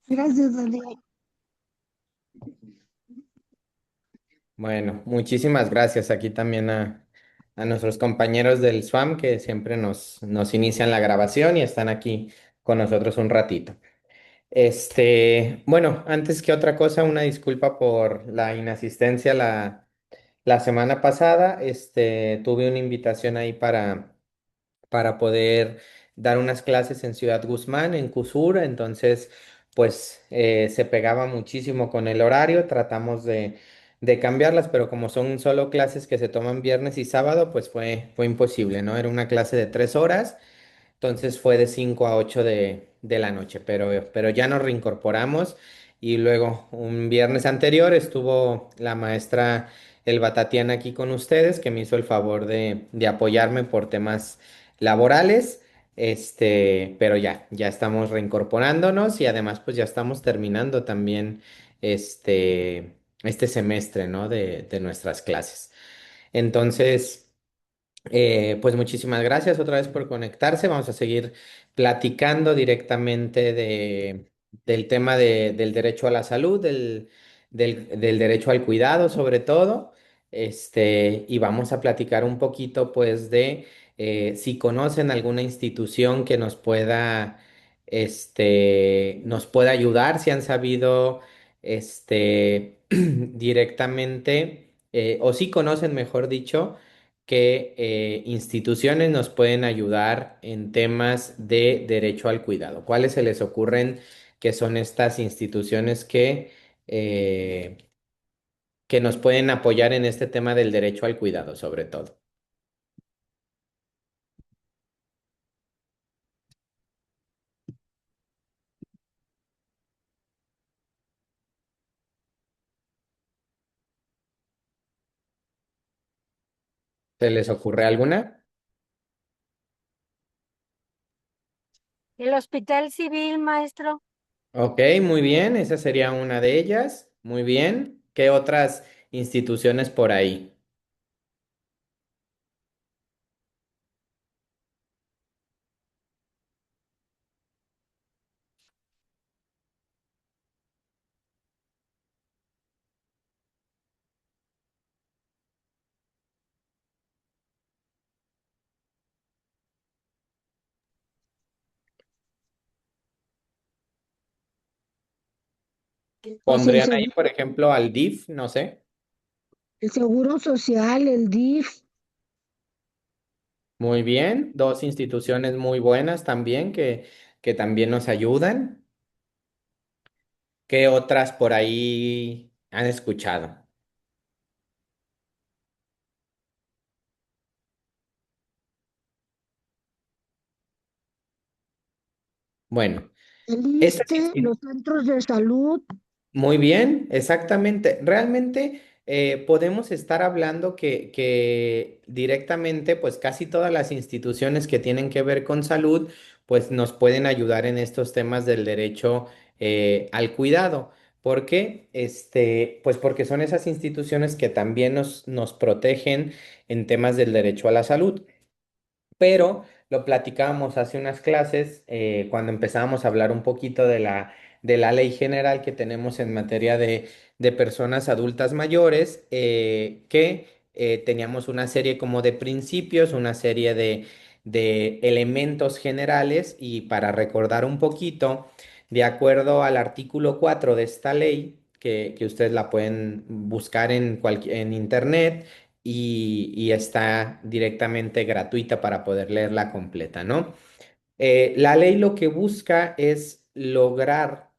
Gracias, Daniel. Bueno, muchísimas gracias aquí también a nuestros compañeros del SWAM que siempre nos inician la grabación y están aquí con nosotros un ratito. Bueno, antes que otra cosa, una disculpa por la inasistencia la semana pasada. Tuve una invitación ahí para poder dar unas clases en Ciudad Guzmán, en CUSUR, entonces pues se pegaba muchísimo con el horario, tratamos de cambiarlas, pero como son solo clases que se toman viernes y sábado, pues fue imposible, ¿no? Era una clase de 3 horas. Entonces fue de 5 a 8 de la noche, pero ya nos reincorporamos y luego un viernes anterior estuvo la maestra Elba Tatiana aquí con ustedes que me hizo el favor de apoyarme por temas laborales, pero ya estamos reincorporándonos y además pues ya estamos terminando también este semestre, ¿no? De nuestras clases. Entonces... pues muchísimas gracias otra vez por conectarse. Vamos a seguir platicando directamente del tema del derecho a la salud, del derecho al cuidado sobre todo. Y vamos a platicar un poquito pues de si conocen alguna institución que nos pueda ayudar, si han sabido directamente, o si conocen, mejor dicho, qué instituciones nos pueden ayudar en temas de derecho al cuidado. ¿Cuáles se les ocurren que son estas instituciones eh, que nos pueden apoyar en este tema del derecho al cuidado, sobre todo? ¿Se les ocurre alguna? El Hospital Civil, maestro. Ok, muy bien, esa sería una de ellas. Muy bien. ¿Qué otras instituciones por ahí? Pues Pondrían ahí, por ejemplo, al DIF, no sé. el Seguro Social, el DIF, Muy bien, dos instituciones muy buenas también que también nos ayudan. ¿Qué otras por ahí han escuchado? Bueno, el estas ISSSTE, insti- los centros de salud. muy bien, exactamente. Realmente podemos estar hablando que directamente, pues casi todas las instituciones que tienen que ver con salud, pues nos pueden ayudar en estos temas del derecho al cuidado. ¿Por qué? Pues porque son esas instituciones que también nos protegen en temas del derecho a la salud. Pero lo platicábamos hace unas clases cuando empezábamos a hablar un poquito de la ley general que tenemos en materia de personas adultas mayores, que teníamos una serie como de principios, una serie de elementos generales y para recordar un poquito, de acuerdo al artículo 4 de esta ley, que ustedes la pueden buscar en internet y está directamente gratuita para poder leerla completa, ¿no? La ley lo que busca es lograr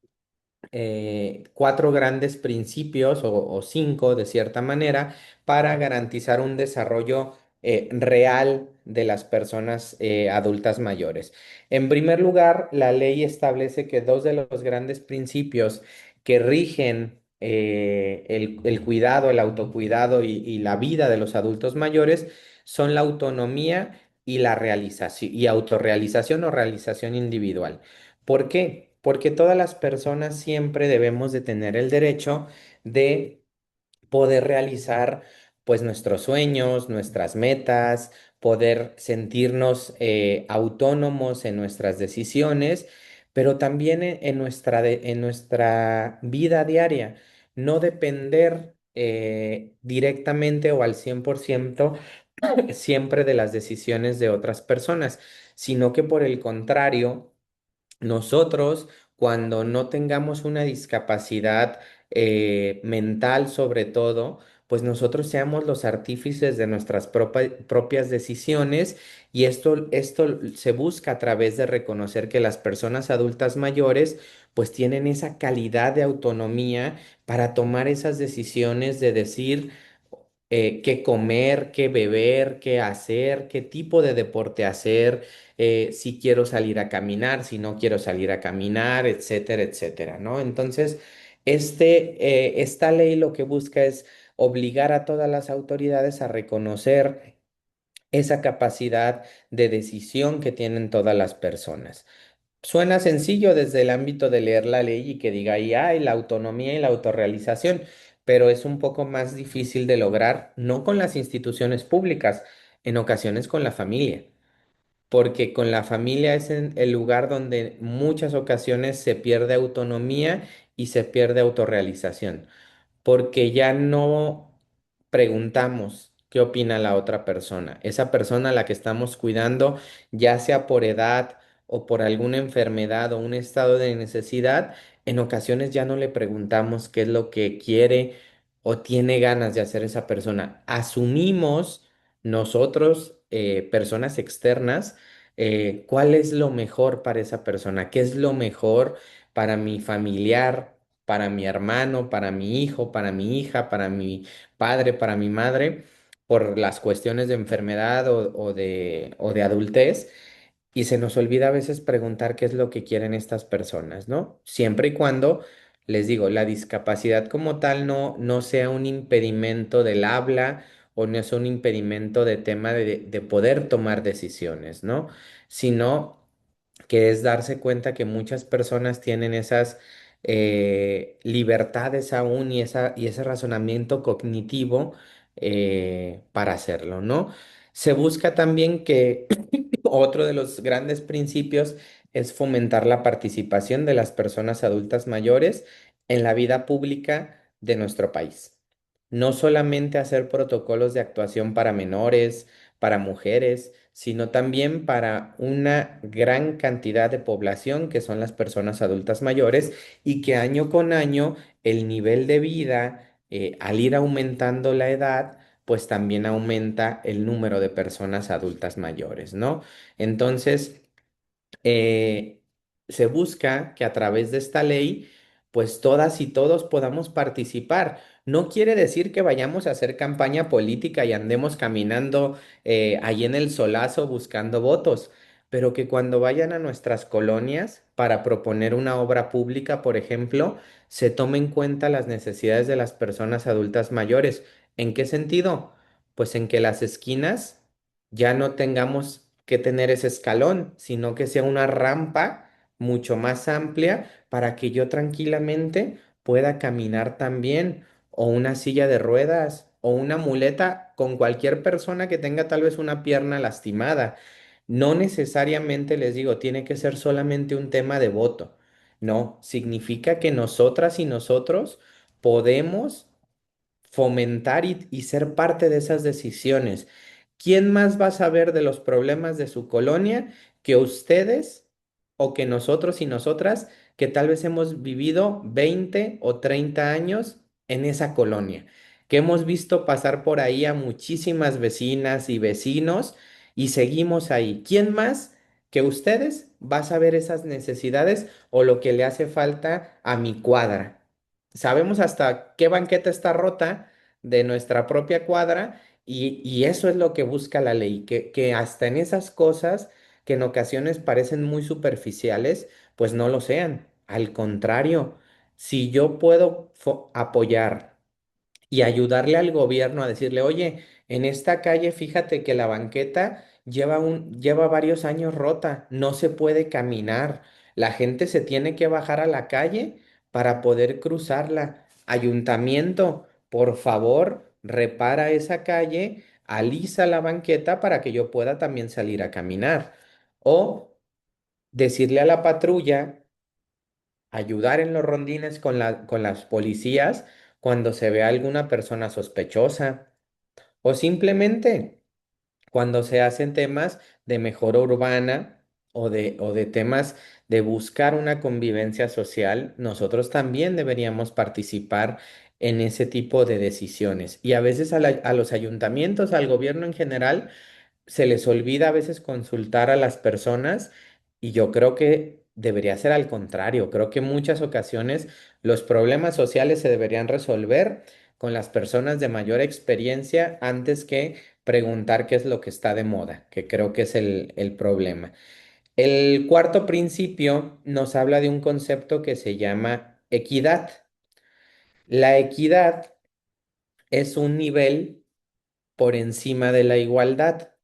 cuatro grandes principios o cinco de cierta manera para garantizar un desarrollo real de las personas adultas mayores. En primer lugar, la ley establece que dos de los grandes principios que rigen el cuidado, el autocuidado y la vida de los adultos mayores son la autonomía y la realización y autorrealización o realización individual. ¿Por qué? Porque todas las personas siempre debemos de tener el derecho de poder realizar pues nuestros sueños, nuestras metas, poder sentirnos autónomos en nuestras decisiones, pero también en nuestra vida diaria, no depender directamente o al 100% siempre de las decisiones de otras personas, sino que por el contrario, nosotros, cuando no tengamos una discapacidad mental sobre todo, pues nosotros seamos los artífices de nuestras propias decisiones y esto se busca a través de reconocer que las personas adultas mayores pues tienen esa calidad de autonomía para tomar esas decisiones de decir qué comer, qué beber, qué hacer, qué tipo de deporte hacer, si quiero salir a caminar, si no quiero salir a caminar, etcétera, etcétera, ¿no? Entonces, esta ley lo que busca es obligar a todas las autoridades a reconocer esa capacidad de decisión que tienen todas las personas. Suena sencillo desde el ámbito de leer la ley y que diga ahí, hay la autonomía y la autorrealización, pero es un poco más difícil de lograr, no con las instituciones públicas, en ocasiones con la familia, porque con la familia es en el lugar donde muchas ocasiones se pierde autonomía y se pierde autorrealización porque ya no preguntamos qué opina la otra persona. Esa persona a la que estamos cuidando, ya sea por edad o por alguna enfermedad o un estado de necesidad, en ocasiones ya no le preguntamos qué es lo que quiere o tiene ganas de hacer esa persona. Asumimos nosotros, personas externas, cuál es lo mejor para esa persona, qué es lo mejor para mi familiar, para mi hermano, para mi hijo, para mi hija, para mi padre, para mi madre, por las cuestiones de enfermedad o de adultez. Y se nos olvida a veces preguntar qué es lo que quieren estas personas, ¿no? Siempre y cuando, les digo, la discapacidad como tal no sea un impedimento del habla o no es un impedimento de tema de poder tomar decisiones, ¿no? Sino que es darse cuenta que muchas personas tienen esas libertades aún y ese razonamiento cognitivo para hacerlo, ¿no? Se busca también que otro de los grandes principios es fomentar la participación de las personas adultas mayores en la vida pública de nuestro país. No solamente hacer protocolos de actuación para menores, para mujeres, sino también para una gran cantidad de población que son las personas adultas mayores y que año con año el nivel de vida, al ir aumentando la edad, pues también aumenta el número de personas adultas mayores, ¿no? Entonces, eh, se busca que a través de esta ley, pues todas y todos podamos participar. No quiere decir que vayamos a hacer campaña política y andemos caminando ahí en el solazo buscando votos, pero que cuando vayan a nuestras colonias para proponer una obra pública, por ejemplo, se tome en cuenta las necesidades de las personas adultas mayores. ¿En qué sentido? Pues en que las esquinas ya no tengamos que tener ese escalón, sino que sea una rampa mucho más amplia para que yo tranquilamente pueda caminar también, o una silla de ruedas, o una muleta con cualquier persona que tenga tal vez una pierna lastimada. No necesariamente les digo, tiene que ser solamente un tema de voto. No, significa que nosotras y nosotros podemos fomentar y ser parte de esas decisiones. ¿Quién más va a saber de los problemas de su colonia que ustedes o que nosotros y nosotras que tal vez hemos vivido 20 o 30 años en esa colonia, que hemos visto pasar por ahí a muchísimas vecinas y vecinos y seguimos ahí? ¿Quién más que ustedes va a saber esas necesidades o lo que le hace falta a mi cuadra? Sabemos hasta qué banqueta está rota de nuestra propia cuadra y eso es lo que busca la ley, que hasta en esas cosas que en ocasiones parecen muy superficiales, pues no lo sean. Al contrario, si yo puedo apoyar y ayudarle al gobierno a decirle, oye, en esta calle fíjate que la banqueta lleva varios años rota, no se puede caminar, la gente se tiene que bajar a la calle para poder cruzarla. Ayuntamiento, por favor, repara esa calle, alisa la banqueta para que yo pueda también salir a caminar. O decirle a la patrulla ayudar en los rondines con las policías cuando se ve a alguna persona sospechosa o simplemente cuando se hacen temas de mejora urbana o de temas de buscar una convivencia social, nosotros también deberíamos participar en ese tipo de decisiones. Y a veces a los ayuntamientos, al gobierno en general, se les olvida a veces consultar a las personas y yo creo que debería ser al contrario. Creo que en muchas ocasiones los problemas sociales se deberían resolver con las personas de mayor experiencia antes que preguntar qué es lo que está de moda, que creo que es el problema. El cuarto principio nos habla de un concepto que se llama equidad. La equidad es un nivel por encima de la igualdad.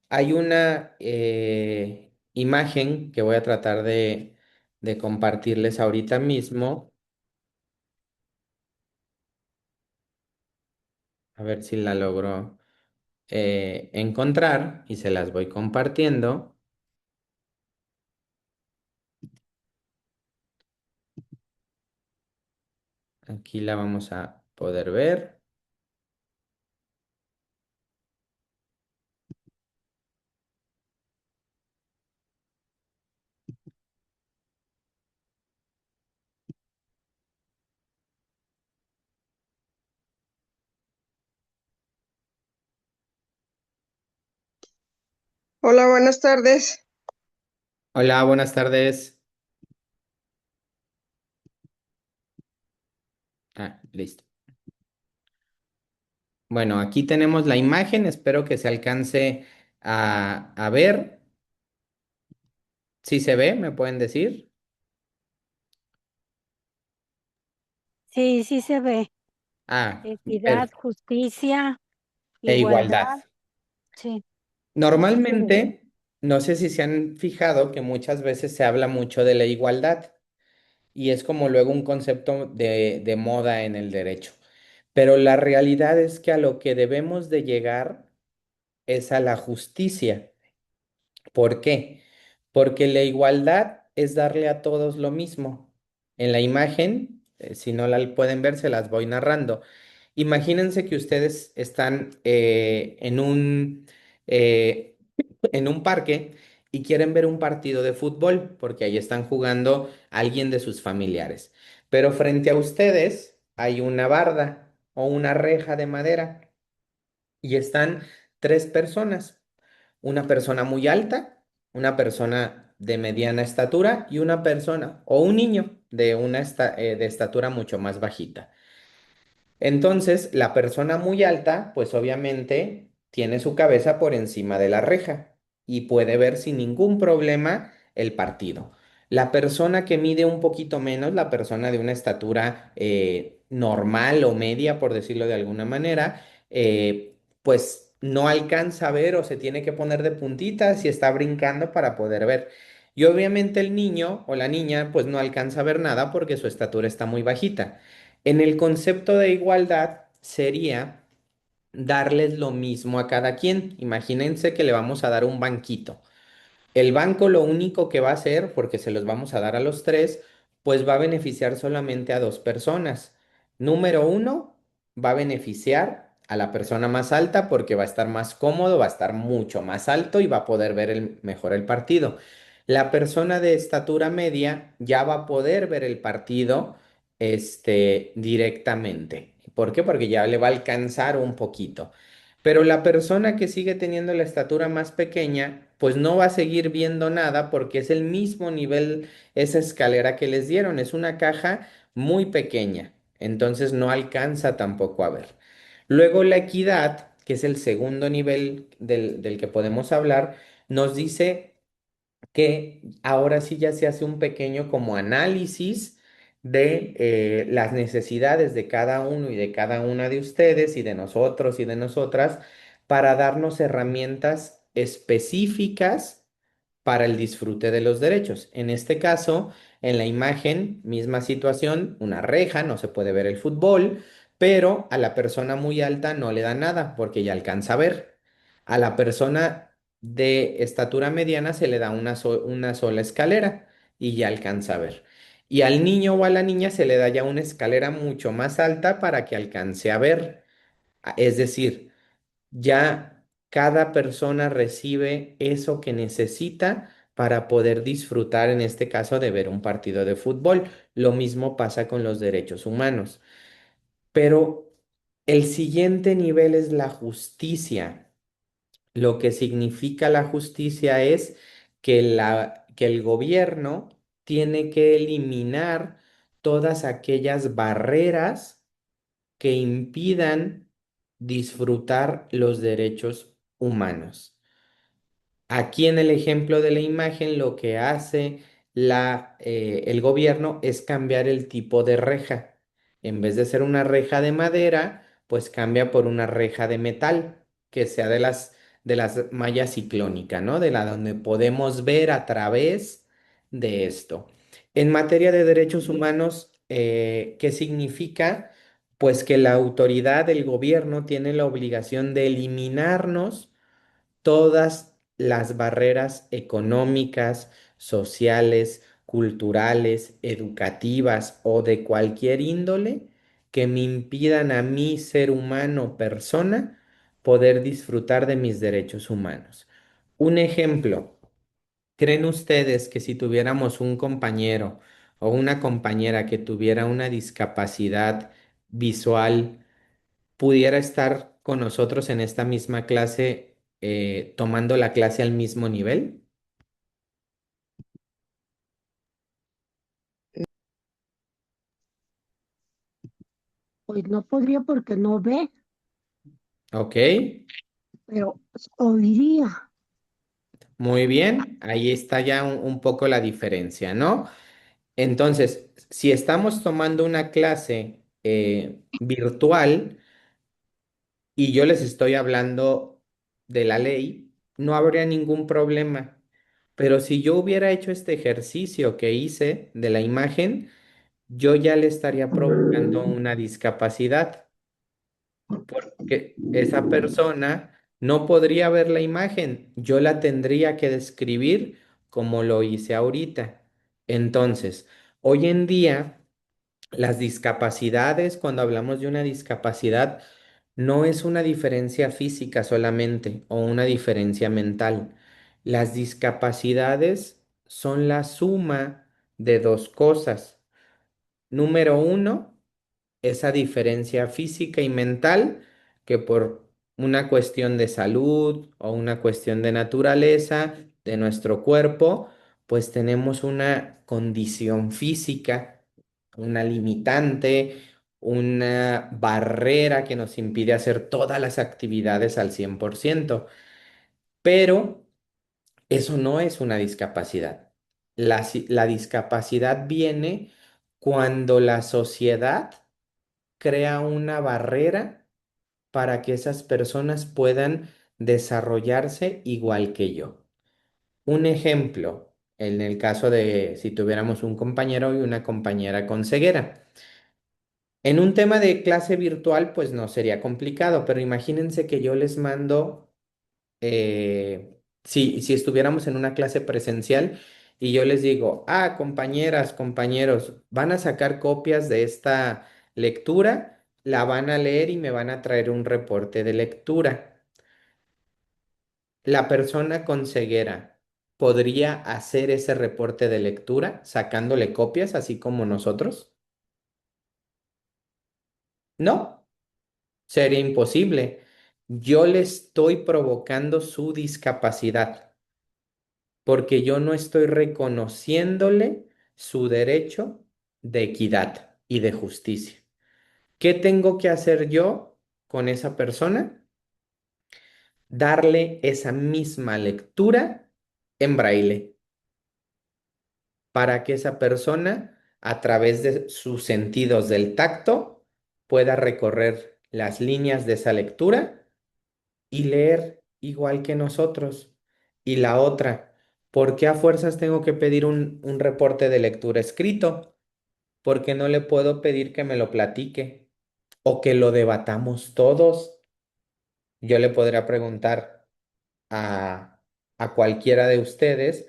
Hay una imagen que voy a tratar de compartirles ahorita mismo, a ver si la logro encontrar y se las voy compartiendo. Aquí la vamos a poder ver. Hola, buenas tardes. Hola, buenas tardes. Ah, listo. Bueno, aquí tenemos la imagen, espero que se alcance a ver. Si se ve, ¿me pueden decir? Sí, sí se ve. Ah, Equidad, justicia, e igualdad, igualdad. sí, sí, sí se ve. Normalmente, no sé si se han fijado que muchas veces se habla mucho de la igualdad y es como luego un concepto de moda en el derecho. Pero la realidad es que a lo que debemos de llegar es a la justicia. ¿Por qué? Porque la igualdad es darle a todos lo mismo. En la imagen, si no la pueden ver, se las voy narrando. Imagínense que ustedes están eh, en un parque y quieren ver un partido de fútbol, porque ahí están jugando alguien de sus familiares. Pero frente a ustedes hay una barda o una reja de madera y están tres personas, una persona muy alta, una persona de mediana estatura y una persona o un niño de de estatura mucho más bajita. Entonces, la persona muy alta, pues obviamente tiene su cabeza por encima de la reja y puede ver sin ningún problema el partido. La persona que mide un poquito menos, la persona de una estatura normal o media, por decirlo de alguna manera, pues no alcanza a ver o se tiene que poner de puntitas y está brincando para poder ver. Y obviamente el niño o la niña, pues no alcanza a ver nada porque su estatura está muy bajita. En el concepto de igualdad sería darles lo mismo a cada quien. Imagínense que le vamos a dar un banquito. El banco lo único que va a hacer, porque se los vamos a dar a los tres, pues va a beneficiar solamente a dos personas. Número uno, va a beneficiar a la persona más alta porque va a estar más cómodo, va a estar mucho más alto y va a poder ver mejor el partido. La persona de estatura media ya va a poder ver el partido directamente. ¿Por qué? Porque ya le va a alcanzar un poquito. Pero la persona que sigue teniendo la estatura más pequeña, pues no va a seguir viendo nada porque es el mismo nivel, esa escalera que les dieron. Es una caja muy pequeña, entonces no alcanza tampoco a ver. Luego la equidad, que es el segundo nivel del que podemos hablar, nos dice que ahora sí ya se hace un pequeño como análisis de las necesidades de cada uno y de cada una de ustedes y de nosotros y de nosotras para darnos herramientas específicas para el disfrute de los derechos. En este caso, en la imagen, misma situación, una reja, no se puede ver el fútbol, pero a la persona muy alta no le da nada porque ya alcanza a ver. A la persona de estatura mediana se le da una sola escalera y ya alcanza a ver. y al niño o a la niña se le da ya una escalera mucho más alta para que alcance a ver. Es decir, ya cada persona recibe eso que necesita para poder disfrutar, en este caso, de ver un partido de fútbol. Lo mismo pasa con los derechos humanos. Pero el siguiente nivel es la justicia. Lo que significa la justicia es que el gobierno tiene que eliminar todas aquellas barreras que impidan disfrutar los derechos humanos. Aquí en el ejemplo de la imagen, lo que hace el gobierno es cambiar el tipo de reja. En vez de ser una reja de madera, pues cambia por una reja de metal, que sea de las malla ciclónica, ¿no? De la donde podemos ver a través de esto. En materia de derechos humanos, ¿qué significa? Pues que la autoridad del gobierno tiene la obligación de eliminarnos todas las barreras económicas, sociales, culturales, educativas o de cualquier índole que me impidan a mí, ser humano, persona, poder disfrutar de mis derechos humanos. Un ejemplo, ¿creen ustedes que si tuviéramos un compañero o una compañera que tuviera una discapacidad visual, pudiera estar con nosotros en esta misma clase, tomando la clase al mismo nivel? Pues no podría porque no ve, Ok, pero oiría. muy bien, ahí está ya un poco la diferencia, ¿no? Entonces, si estamos tomando una clase virtual y yo les estoy hablando de la ley, no habría ningún problema. Pero si yo hubiera hecho este ejercicio que hice de la imagen, yo ya le estaría provocando una discapacidad, porque esa persona no podría ver la imagen, yo la tendría que describir como lo hice ahorita. Entonces, hoy en día, las discapacidades, cuando hablamos de una discapacidad, no es una diferencia física solamente o una diferencia mental. Las discapacidades son la suma de dos cosas. Número uno, esa diferencia física y mental que por una cuestión de salud o una cuestión de naturaleza de nuestro cuerpo, pues tenemos una condición física, una limitante, una barrera que nos impide hacer todas las actividades al 100%. Pero eso no es una discapacidad. La discapacidad viene cuando la sociedad crea una barrera para que esas personas puedan desarrollarse igual que yo. Un ejemplo, en el caso de si tuviéramos un compañero y una compañera con ceguera. En un tema de clase virtual, pues no sería complicado, pero imagínense que yo les mando, si estuviéramos en una clase presencial y yo les digo, compañeras, compañeros, van a sacar copias de esta lectura, la van a leer y me van a traer un reporte de lectura. La persona con ceguera podría hacer ese reporte de lectura sacándole copias, así como nosotros. No, sería imposible. Yo le estoy provocando su discapacidad porque yo no estoy reconociéndole su derecho de equidad y de justicia. ¿Qué tengo que hacer yo con esa persona? Darle esa misma lectura en braille para que esa persona, a través de sus sentidos del tacto, pueda recorrer las líneas de esa lectura y leer igual que nosotros. Y la otra, ¿por qué a fuerzas tengo que pedir un reporte de lectura escrito? Porque no le puedo pedir que me lo platique o que lo debatamos todos. Yo le podría preguntar a cualquiera de ustedes,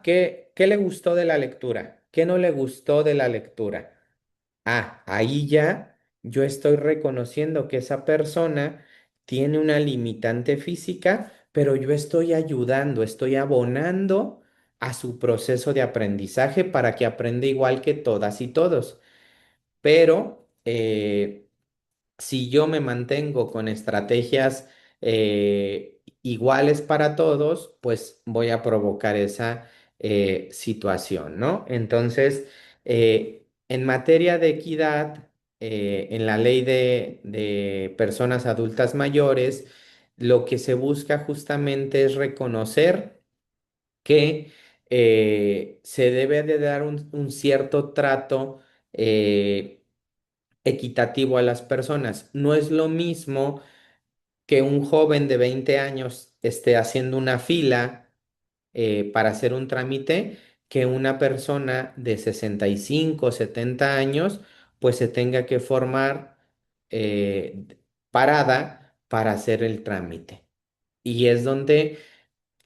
¿qué le gustó de la lectura? ¿Qué no le gustó de la lectura? Ah, ahí ya yo estoy reconociendo que esa persona tiene una limitante física, pero yo estoy ayudando, estoy abonando a su proceso de aprendizaje para que aprenda igual que todas y todos. Pero si yo me mantengo con estrategias iguales para todos, pues voy a provocar esa situación, ¿no? Entonces, en materia de equidad, en la ley de personas adultas mayores, lo que se busca justamente es reconocer que se debe de dar un cierto trato. Equitativo a las personas. No es lo mismo que un joven de 20 años esté haciendo una fila para hacer un trámite que una persona de 65 70 años pues se tenga que formar eh, parada para hacer el trámite. Y es donde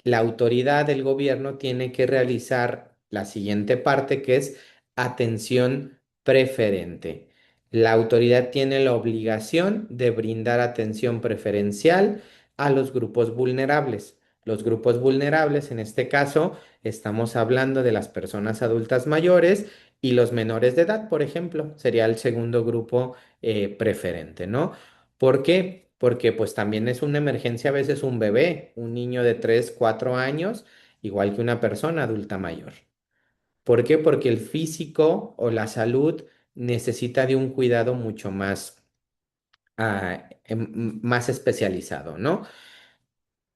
la autoridad del gobierno tiene que realizar la siguiente parte, que es atención preferente. La autoridad tiene la obligación de brindar atención preferencial a los grupos vulnerables. Los grupos vulnerables, en este caso, estamos hablando de las personas adultas mayores y los menores de edad, por ejemplo, sería el segundo grupo preferente, ¿no? ¿Por qué? Porque pues también es una emergencia a veces un bebé, un niño de 3 4 años, igual que una persona adulta mayor. ¿Por qué? Porque el físico o la salud necesita de un cuidado mucho más, más especializado, ¿no?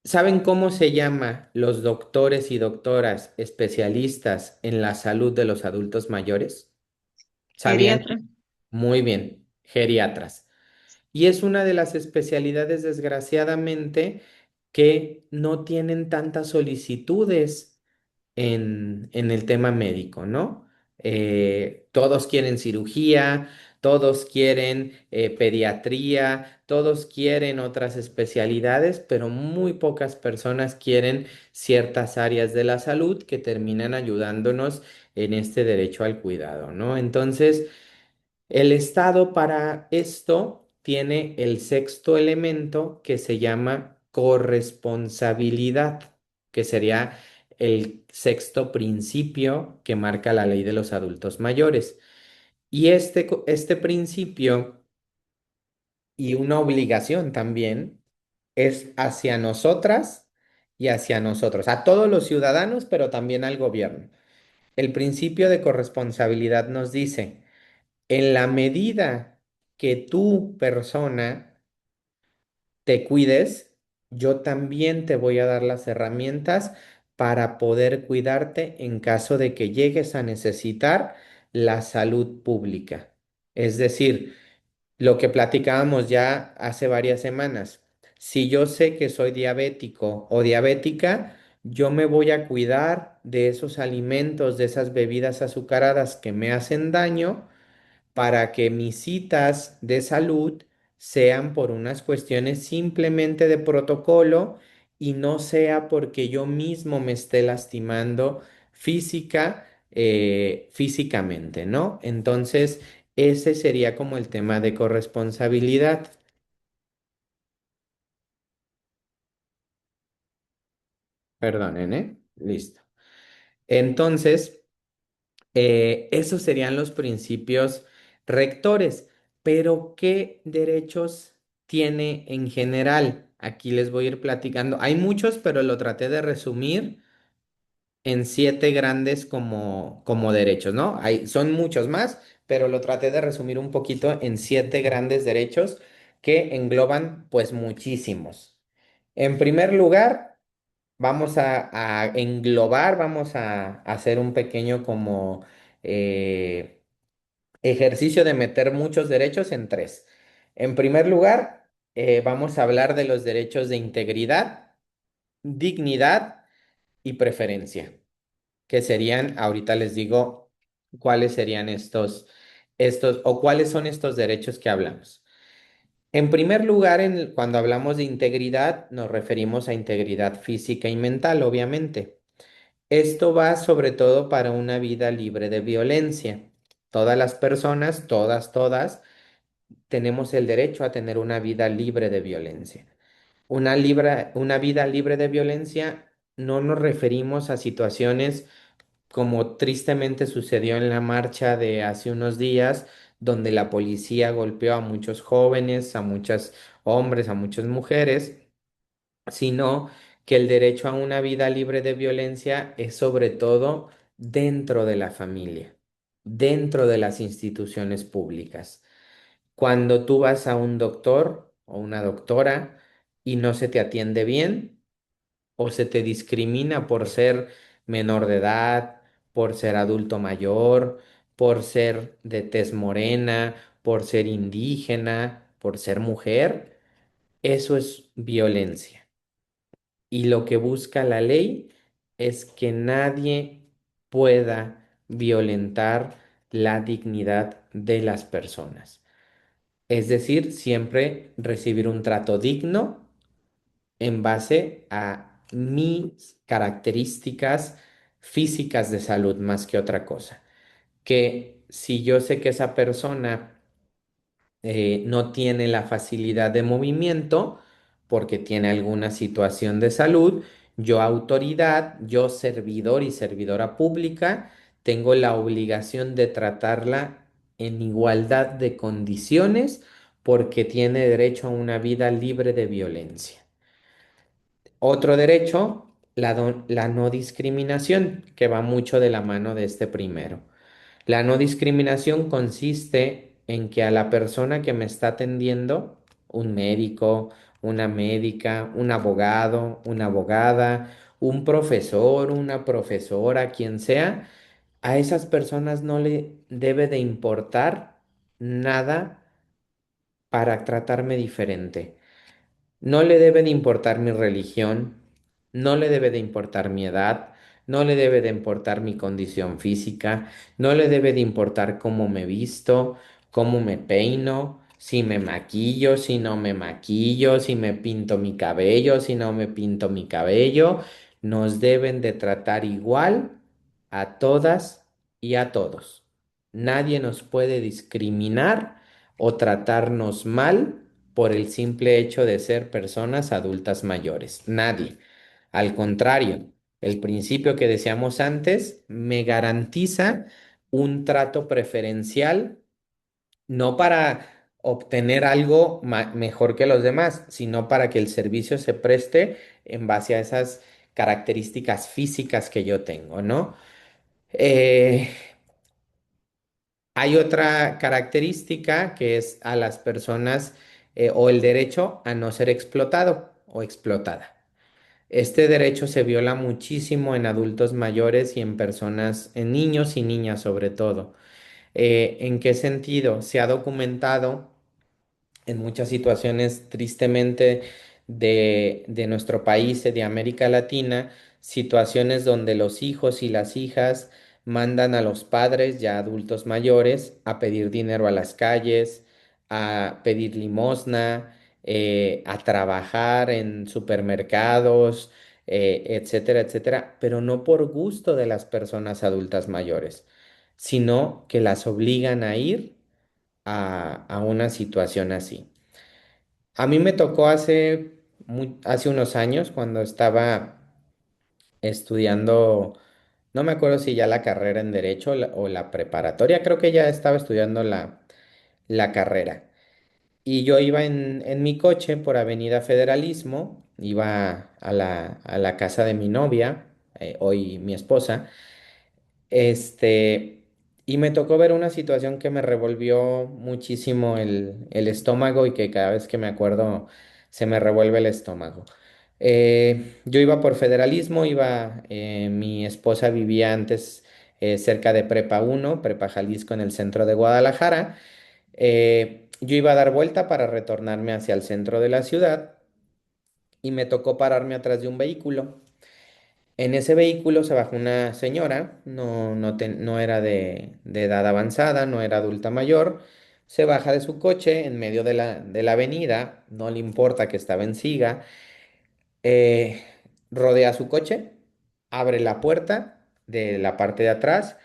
¿Saben cómo se llama los doctores y doctoras especialistas en la salud de los adultos mayores? ¿Sabían? Geriatra. Muy bien, geriatras. Y es una de las especialidades, desgraciadamente, que no tienen tantas solicitudes en el tema médico, ¿no? Todos quieren cirugía, todos quieren pediatría, todos quieren otras especialidades, pero muy pocas personas quieren ciertas áreas de la salud que terminan ayudándonos en este derecho al cuidado, ¿no? Entonces, el Estado para esto tiene el sexto elemento que se llama corresponsabilidad, que sería el sexto principio que marca la ley de los adultos mayores. Y este principio y una obligación también es hacia nosotras y hacia nosotros, a todos los ciudadanos, pero también al gobierno. El principio de corresponsabilidad nos dice, en la medida que tú, persona, te cuides, yo también te voy a dar las herramientas para poder cuidarte en caso de que llegues a necesitar la salud pública. Es decir, lo que platicábamos ya hace varias semanas. Si yo sé que soy diabético o diabética, yo me voy a cuidar de esos alimentos, de esas bebidas azucaradas que me hacen daño para que mis citas de salud sean por unas cuestiones simplemente de protocolo y no sea porque yo mismo me esté lastimando físicamente, ¿no? Entonces, ese sería como el tema de corresponsabilidad. Perdonen, ¿eh? Listo. Entonces, esos serían los principios rectores, pero ¿qué derechos tiene en general? Aquí les voy a ir platicando. Hay muchos, pero lo traté de resumir en 7 grandes como derechos, ¿no? Son muchos más, pero lo traté de resumir un poquito en 7 grandes derechos que engloban pues muchísimos. En primer lugar, vamos a englobar, vamos a hacer un pequeño como ejercicio de meter muchos derechos en 3. En primer lugar, vamos a hablar de los derechos de integridad, dignidad y preferencia, que serían, ahorita les digo cuáles serían estos o cuáles son estos derechos que hablamos. En primer lugar, cuando hablamos de integridad, nos referimos a integridad física y mental, obviamente. Esto va sobre todo para una vida libre de violencia. Todas las personas, todas, tenemos el derecho a tener una vida libre de violencia. Una vida libre de violencia no nos referimos a situaciones como tristemente sucedió en la marcha de hace unos días, donde la policía golpeó a muchos jóvenes, a muchos hombres, a muchas mujeres, sino que el derecho a una vida libre de violencia es sobre todo dentro de la familia, dentro de las instituciones públicas. Cuando tú vas a un doctor o una doctora y no se te atiende bien, o se te discrimina por ser menor de edad, por ser adulto mayor, por ser de tez morena, por ser indígena, por ser mujer, eso es violencia. Y lo que busca la ley es que nadie pueda violentar la dignidad de las personas. Es decir, siempre recibir un trato digno en base a mis características físicas de salud más que otra cosa. Que si yo sé que esa persona no tiene la facilidad de movimiento porque tiene alguna situación de salud, yo autoridad, yo servidor y servidora pública, tengo la obligación de tratarla en igualdad de condiciones porque tiene derecho a una vida libre de violencia. Otro derecho, la no discriminación, que va mucho de la mano de este primero. La no discriminación consiste en que a la persona que me está atendiendo, un médico, una médica, un abogado, una abogada, un profesor, una profesora, quien sea, a esas personas no le debe de importar nada para tratarme diferente. No le debe de importar mi religión, no le debe de importar mi edad, no le debe de importar mi condición física, no le debe de importar cómo me visto, cómo me peino, si me maquillo, si no me maquillo, si me pinto mi cabello, si no me pinto mi cabello. Nos deben de tratar igual a todas y a todos. Nadie nos puede discriminar o tratarnos mal por el simple hecho de ser personas adultas mayores. Nadie. Al contrario, el principio que decíamos antes me garantiza un trato preferencial, no para obtener algo mejor que los demás, sino para que el servicio se preste en base a esas características físicas que yo tengo, ¿no? Eh, Hay otra característica que es a las personas o el derecho a no ser explotado o explotada. Este derecho se viola muchísimo en adultos mayores y en personas, en niños y niñas sobre todo. ¿En qué sentido? Se ha documentado en muchas situaciones, tristemente, de nuestro país, de América Latina, situaciones donde los hijos y las hijas mandan a los padres, ya adultos mayores, a pedir dinero a las calles, a pedir limosna, a trabajar en supermercados, etcétera, etcétera, pero no por gusto de las personas adultas mayores, sino que las obligan a ir a una situación así. A mí me tocó hace unos años cuando estaba estudiando, no me acuerdo si ya la carrera en Derecho o la preparatoria, creo que ya estaba estudiando la carrera. Y yo iba en mi coche por Avenida Federalismo, iba a la casa de mi novia, hoy mi esposa. Este, y me tocó ver una situación que me revolvió muchísimo el estómago y que cada vez que me acuerdo se me revuelve el estómago. Yo iba por federalismo, mi esposa vivía antes cerca de Prepa 1, Prepa Jalisco en el centro de Guadalajara. Yo iba a dar vuelta para retornarme hacia el centro de la ciudad y me tocó pararme atrás de un vehículo. En ese vehículo se bajó una señora, no era de edad avanzada, no era adulta mayor. Se baja de su coche en medio de la avenida, no le importa que estaba en siga, eh, rodea su coche, abre la puerta de la parte de atrás,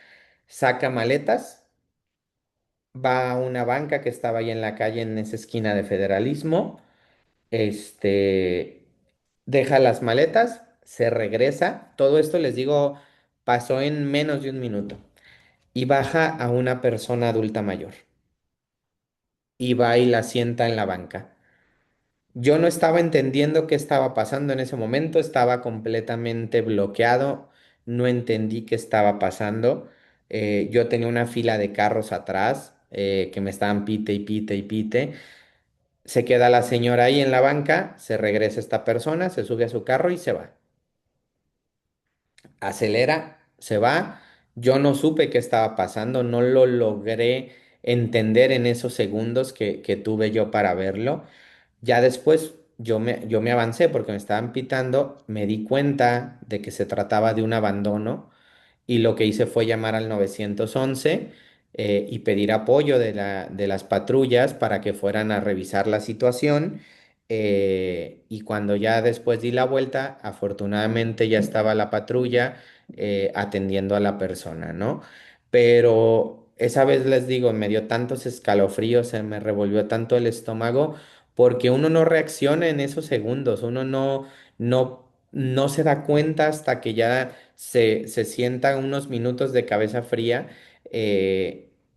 saca maletas, va a una banca que estaba ahí en la calle en esa esquina de Federalismo, este, deja las maletas, se regresa, todo esto les digo, pasó en menos de un minuto, y baja a una persona adulta mayor y va y la sienta en la banca. Yo no estaba entendiendo qué estaba pasando en ese momento, estaba completamente bloqueado, no entendí qué estaba pasando. Yo tenía una fila de carros atrás que me estaban pite y pite y pite. Se queda la señora ahí en la banca, se regresa esta persona, se sube a su carro y se va. Acelera, se va. Yo no supe qué estaba pasando, no lo logré entender en esos segundos que tuve yo para verlo. Ya después yo me avancé porque me estaban pitando, me di cuenta de que se trataba de un abandono y lo que hice fue llamar al 911 y pedir apoyo de las patrullas para que fueran a revisar la situación. Y cuando ya después di la vuelta, afortunadamente ya estaba la patrulla atendiendo a la persona, ¿no? Pero esa vez les digo, me dio tantos escalofríos, se me revolvió tanto el estómago porque uno no reacciona en esos segundos, uno no se da cuenta hasta que ya se sienta unos minutos de cabeza fría,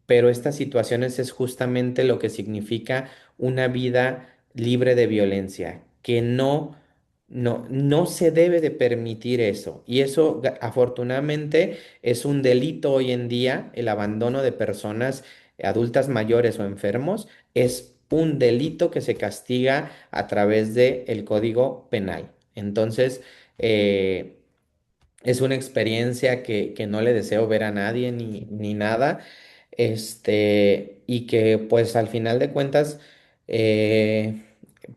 pero estas situaciones es justamente lo que significa una vida libre de violencia, que no se debe de permitir eso. Y eso, afortunadamente, es un delito hoy en día, el abandono de personas adultas mayores o enfermos, es un delito que se castiga a través del Código Penal. Entonces, es una experiencia que no le deseo ver a nadie ni nada. Y que pues al final de cuentas, eh,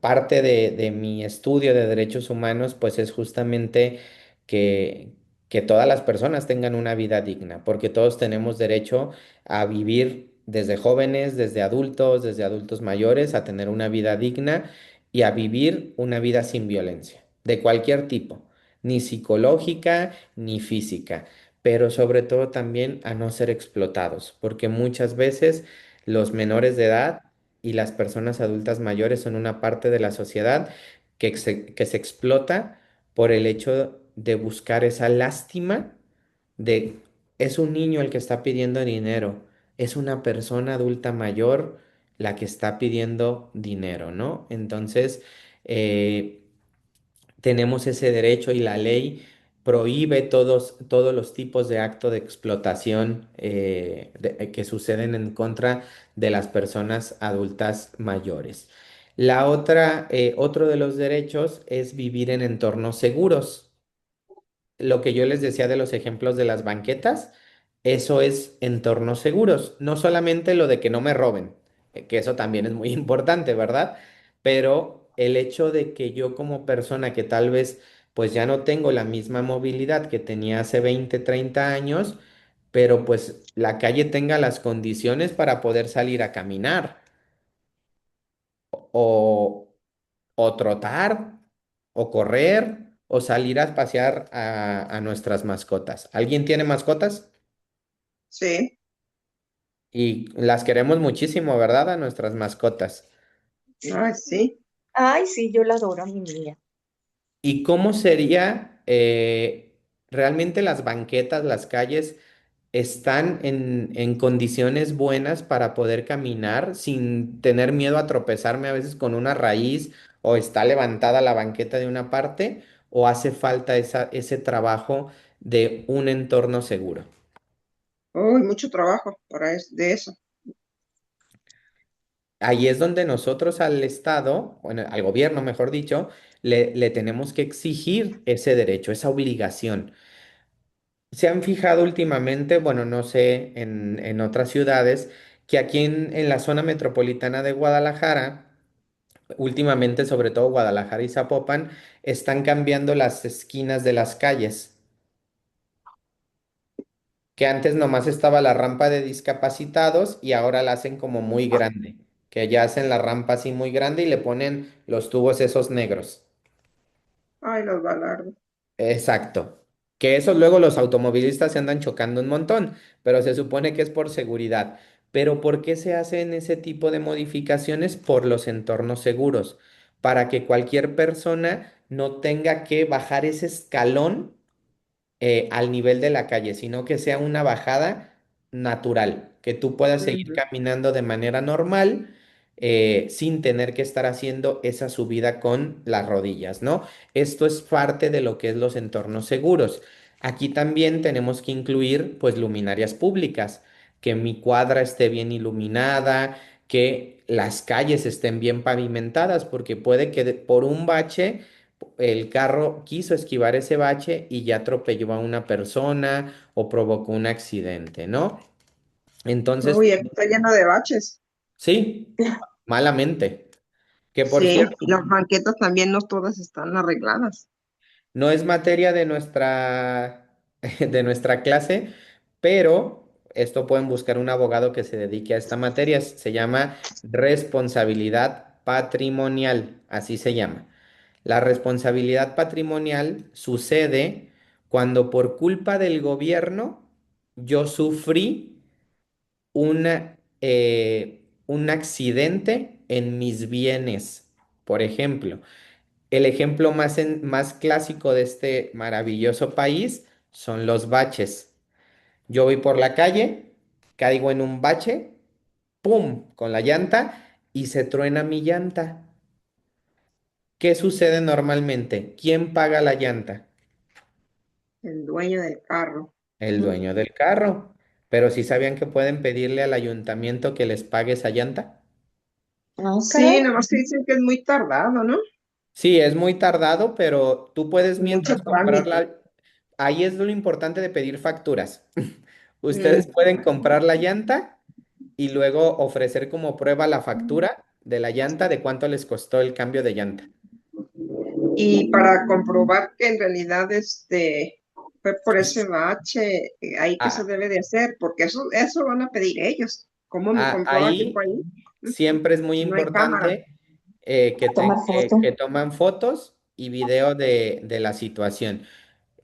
parte de mi estudio de derechos humanos, pues es justamente que, que todas las personas tengan una vida digna, porque todos tenemos derecho a vivir desde jóvenes, desde adultos mayores, a tener una vida digna y a vivir una vida sin violencia, de cualquier tipo, ni psicológica ni física, pero sobre todo también a no ser explotados, porque muchas veces los menores de edad y las personas adultas mayores son una parte de la sociedad que se explota por el hecho de buscar esa lástima de es un niño el que está pidiendo dinero, es una persona adulta mayor la que está pidiendo dinero, ¿no? Entonces, eh, tenemos ese derecho y la ley prohíbe todos los tipos de acto de explotación que suceden en contra de las personas adultas mayores. Otro de los derechos es vivir en entornos seguros. Lo que yo les decía de los ejemplos de las banquetas, eso es entornos seguros, no solamente lo de que no me roben, que eso también es muy importante, ¿verdad? Pero el hecho de que yo como persona que tal vez pues ya no tengo la misma movilidad que tenía hace 20 30 años, pero pues la calle tenga las condiciones para poder salir a caminar o, o trotar o correr o salir a pasear a nuestras mascotas. ¿Alguien tiene mascotas? Sí. Y las queremos muchísimo, ¿verdad? A nuestras mascotas. Ay, sí. Ay, sí, yo la adoro a mi niña. ¿Y cómo sería realmente las banquetas, las calles, están en condiciones buenas para poder caminar sin tener miedo a tropezarme a veces con una raíz o está levantada la banqueta de una parte o hace falta ese trabajo de un entorno seguro? Uy, mucho trabajo de eso. Ahí es donde nosotros al Estado, bueno, al gobierno, mejor dicho, le tenemos que exigir ese derecho, esa obligación. ¿Se han fijado últimamente, bueno, no sé, en otras ciudades, que aquí en la zona metropolitana de Guadalajara, últimamente, sobre todo Guadalajara y Zapopan, están cambiando las esquinas de las calles? Que antes nomás estaba la rampa de discapacitados y ahora la hacen como muy grande, que ya hacen la rampa así muy grande y le ponen los tubos esos negros. Ay, los balardos. Exacto. Que eso luego los automovilistas se andan chocando un montón, pero se supone que es por seguridad. Pero ¿por qué se hacen ese tipo de modificaciones? Por los entornos seguros, para que cualquier persona no tenga que bajar ese escalón al nivel de la calle, sino que sea una bajada natural, que tú puedas seguir Ujú. caminando de manera normal sin tener que estar haciendo esa subida con las rodillas, ¿no? Esto es parte de lo que es los entornos seguros. Aquí también tenemos que incluir, pues, luminarias públicas, que mi cuadra esté bien iluminada, que las calles estén bien pavimentadas, porque puede que por un bache el carro quiso esquivar ese bache y ya atropelló a una persona o provocó un accidente, ¿no? Entonces, Uy, aquí está lleno de baches. sí, malamente. Que por Sí, cierto, y las banquetas también no todas están arregladas. no es materia de nuestra clase, pero esto pueden buscar un abogado que se dedique a esta materia. Se llama responsabilidad patrimonial, así se llama. La responsabilidad patrimonial sucede cuando por culpa del gobierno yo sufrí un accidente en mis bienes. Por ejemplo, el ejemplo más clásico de este maravilloso país son los baches. Yo voy por la calle, caigo en un bache, ¡pum!, con la llanta y se truena mi llanta. ¿Qué sucede normalmente? ¿Quién paga la llanta? El dueño del carro. El Mm. dueño del carro. Pero si sabían que pueden pedirle al ayuntamiento que les pague esa llanta. Ah, Sí, caray. nada más que dicen que es muy tardado, ¿no? Sí, es muy tardado, pero tú puedes Mucho mientras trámite. comprarla. Ahí es lo importante de pedir facturas. Ustedes Mm. pueden comprar la llanta y luego ofrecer como prueba la factura de la llanta de cuánto les costó el cambio de llanta. Y para comprobar que en realidad fue por ese bache, ahí que se Ah, debe de hacer, porque eso van a pedir ellos. ¿Cómo me comprueba que fue ahí ahí? siempre es muy Si no hay cámara. importante Tomar foto. que toman fotos y video de la situación.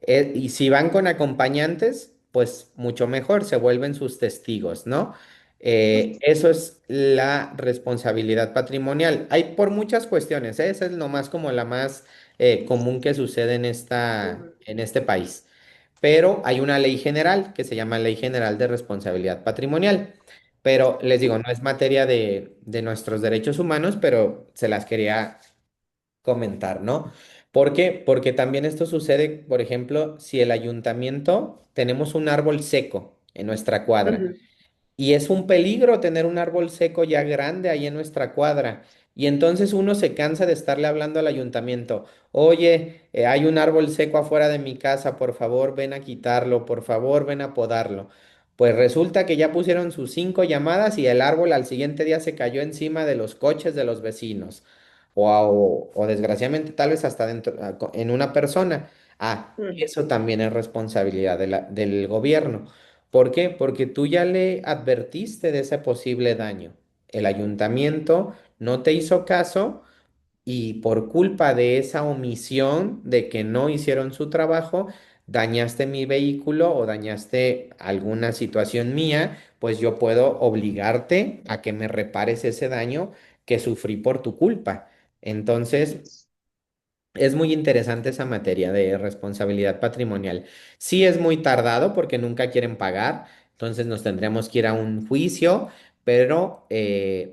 Y si van con acompañantes, pues mucho mejor, se vuelven sus testigos, ¿no? Eso es la responsabilidad patrimonial. Hay por muchas cuestiones, ¿eh? Esa es lo más como la más común que sucede Ujú. en este país. Pero hay una ley general que se llama Ley General de Responsabilidad Patrimonial. Pero les digo, no es materia de nuestros derechos humanos, pero se las quería comentar, ¿no? ¿Por qué? Porque también esto sucede, por ejemplo, si el ayuntamiento tenemos un árbol seco en nuestra cuadra Ujú. y es un peligro tener un árbol seco ya grande ahí en nuestra cuadra. Y entonces uno se cansa de estarle hablando al ayuntamiento. Oye, hay un árbol seco afuera de mi casa, por favor, ven a quitarlo, por favor, ven a podarlo. Pues resulta que ya pusieron sus 5 llamadas y el árbol al siguiente día se cayó encima de los coches de los vecinos. O desgraciadamente tal vez hasta dentro, en una persona. Ujú. Eso también es responsabilidad del gobierno. ¿Por qué? Porque tú ya le advertiste de ese posible daño. El ayuntamiento no te hizo caso y por culpa de esa omisión de que no hicieron su trabajo, dañaste mi vehículo o dañaste alguna situación mía, pues yo puedo obligarte a que me repares ese daño que sufrí por tu culpa. Entonces, es muy interesante esa materia de responsabilidad patrimonial. Sí es muy tardado porque nunca quieren pagar, entonces nos tendríamos que ir a un juicio, pero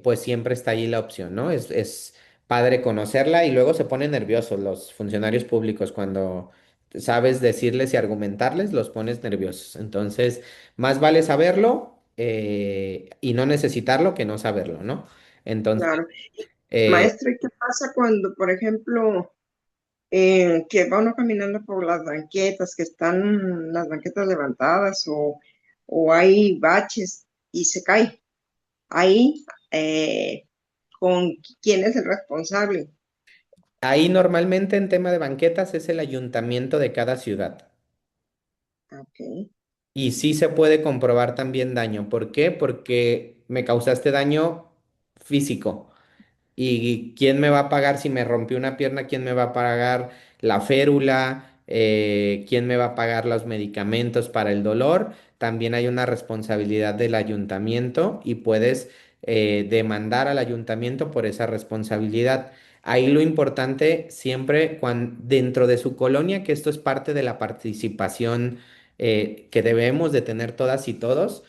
pues siempre está ahí la opción, ¿no? Es padre conocerla y luego se ponen nerviosos los funcionarios públicos cuando sabes decirles y argumentarles, los pones nerviosos. Entonces, más vale saberlo y no necesitarlo que no saberlo, ¿no? Entonces, Claro. eh, Maestra, ¿y qué pasa cuando, por ejemplo, que va uno caminando por las banquetas, que están las banquetas levantadas o hay baches y se cae? Ahí, ¿con quién es el responsable? ahí normalmente en tema de banquetas es el ayuntamiento de cada ciudad. Ok. Y sí se puede comprobar también daño. ¿Por qué? Porque me causaste daño físico. ¿Y quién me va a pagar si me rompí una pierna? ¿Quién me va a pagar la férula? quién me va a pagar los medicamentos para el dolor. También hay una responsabilidad del ayuntamiento y puedes demandar al ayuntamiento por esa responsabilidad. Ahí lo importante siempre dentro de su colonia, que esto es parte de la participación que debemos de tener todas y todos,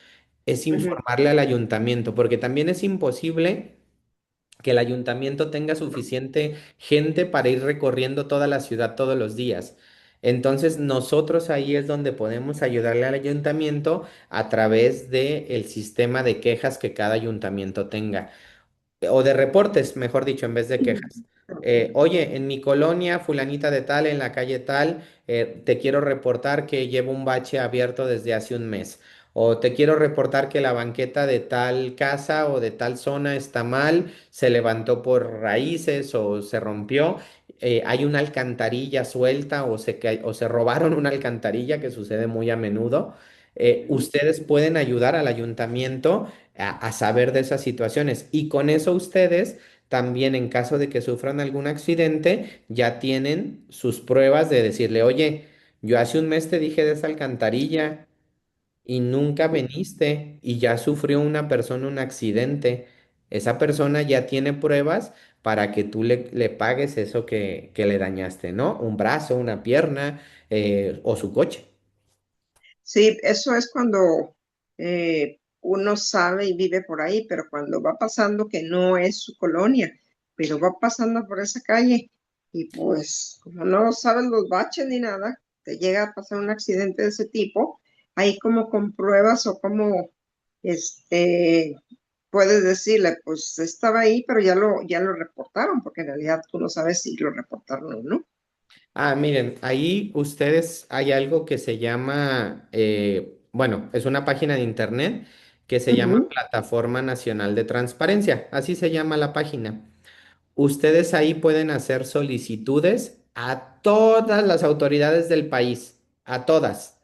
es Ujú. informarle al ayuntamiento, porque también es imposible que el ayuntamiento tenga suficiente gente para ir recorriendo toda la ciudad todos los días. Entonces, nosotros ahí es donde podemos ayudarle al ayuntamiento a través del sistema de quejas que cada ayuntamiento tenga o de reportes, mejor dicho, en vez de quejas. Oye, en mi colonia, fulanita de tal, en la calle tal, te quiero reportar que llevo un bache abierto desde hace un mes. O te quiero reportar que la banqueta de tal casa o de tal zona está mal, se levantó por raíces o se rompió. Hay una alcantarilla suelta o se robaron una alcantarilla, que sucede muy a menudo. Ustedes pueden ayudar al ayuntamiento a saber de esas situaciones. Y con eso ustedes también en caso de que sufran algún accidente, ya tienen sus pruebas de decirle, oye, yo hace un mes te dije de esa alcantarilla y nunca viniste y ya sufrió una persona un accidente. Esa persona ya tiene pruebas para que tú le pagues eso que le dañaste, ¿no? Un brazo, una pierna o su coche. Sí, eso es cuando uno sabe y vive por ahí, pero cuando va pasando que no es su colonia, pero va pasando por esa calle y pues como no sabes los baches ni nada, te llega a pasar un accidente de ese tipo, ahí como compruebas o como este puedes decirle, pues estaba ahí, pero ya lo reportaron, porque en realidad tú no sabes si lo reportaron o no. Ah, miren, ahí ustedes hay algo que se llama, bueno, es una página de internet que se llama Ujú, Plataforma Nacional de Transparencia, así se llama la página. Ustedes ahí pueden hacer solicitudes a todas las autoridades del país, a todas.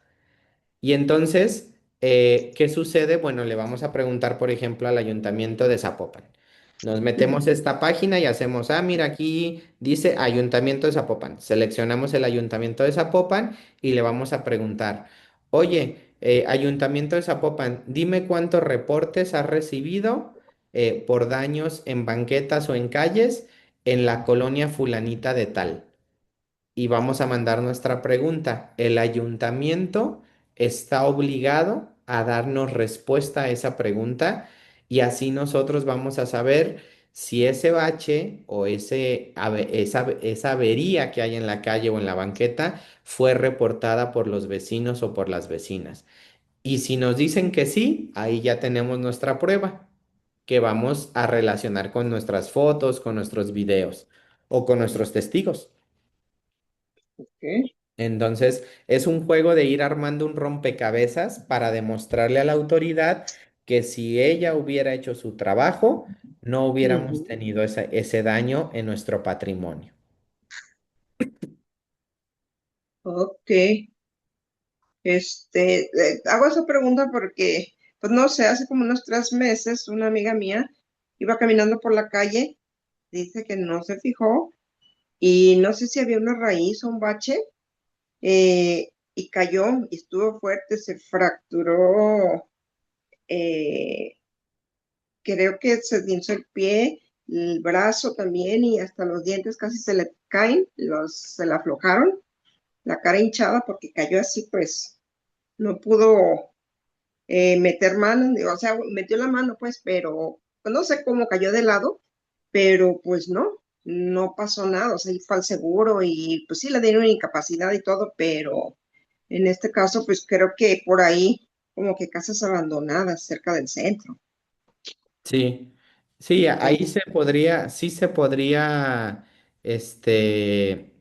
Y entonces, ¿qué sucede? Bueno, le vamos a preguntar, por ejemplo, al ayuntamiento de Zapopan. Nos metemos a ujú. esta página y hacemos, mira, aquí dice Ayuntamiento de Zapopan. Seleccionamos el Ayuntamiento de Zapopan y le vamos a preguntar, oye, Ayuntamiento de Zapopan, dime cuántos reportes has recibido por daños en banquetas o en calles en la colonia fulanita de tal y vamos a mandar nuestra pregunta. El ayuntamiento está obligado a darnos respuesta a esa pregunta y así nosotros vamos a saber si ese bache o esa avería que hay en la calle o en la banqueta fue reportada por los vecinos o por las vecinas. Y si nos dicen que sí, ahí ya tenemos nuestra prueba que vamos a relacionar con nuestras fotos, con nuestros videos o con nuestros testigos. Ok. Entonces, es un juego de ir armando un rompecabezas para demostrarle a la autoridad que si ella hubiera hecho su trabajo, no hubiéramos Ujú. tenido ese daño en nuestro patrimonio. Ok. Hago esa pregunta porque, pues no sé, hace como unos 3 meses una amiga mía iba caminando por la calle, dice que no se fijó y no sé si había una raíz o un bache y cayó y estuvo fuerte, se fracturó, eh, creo que se esguinzó el pie, el brazo también y hasta los dientes casi se le caen, se le aflojaron, la cara hinchada porque cayó así, pues no pudo meter mano, o sea, metió la mano, pues, pero pues, no sé cómo cayó de lado, pero pues no pasó nada, o sea, y fue al seguro y pues sí le dieron incapacidad y todo, pero en este caso, pues creo que por ahí, como que casas abandonadas cerca del centro. Sí, sí, ahí Entonces, se podría, sí se podría, este,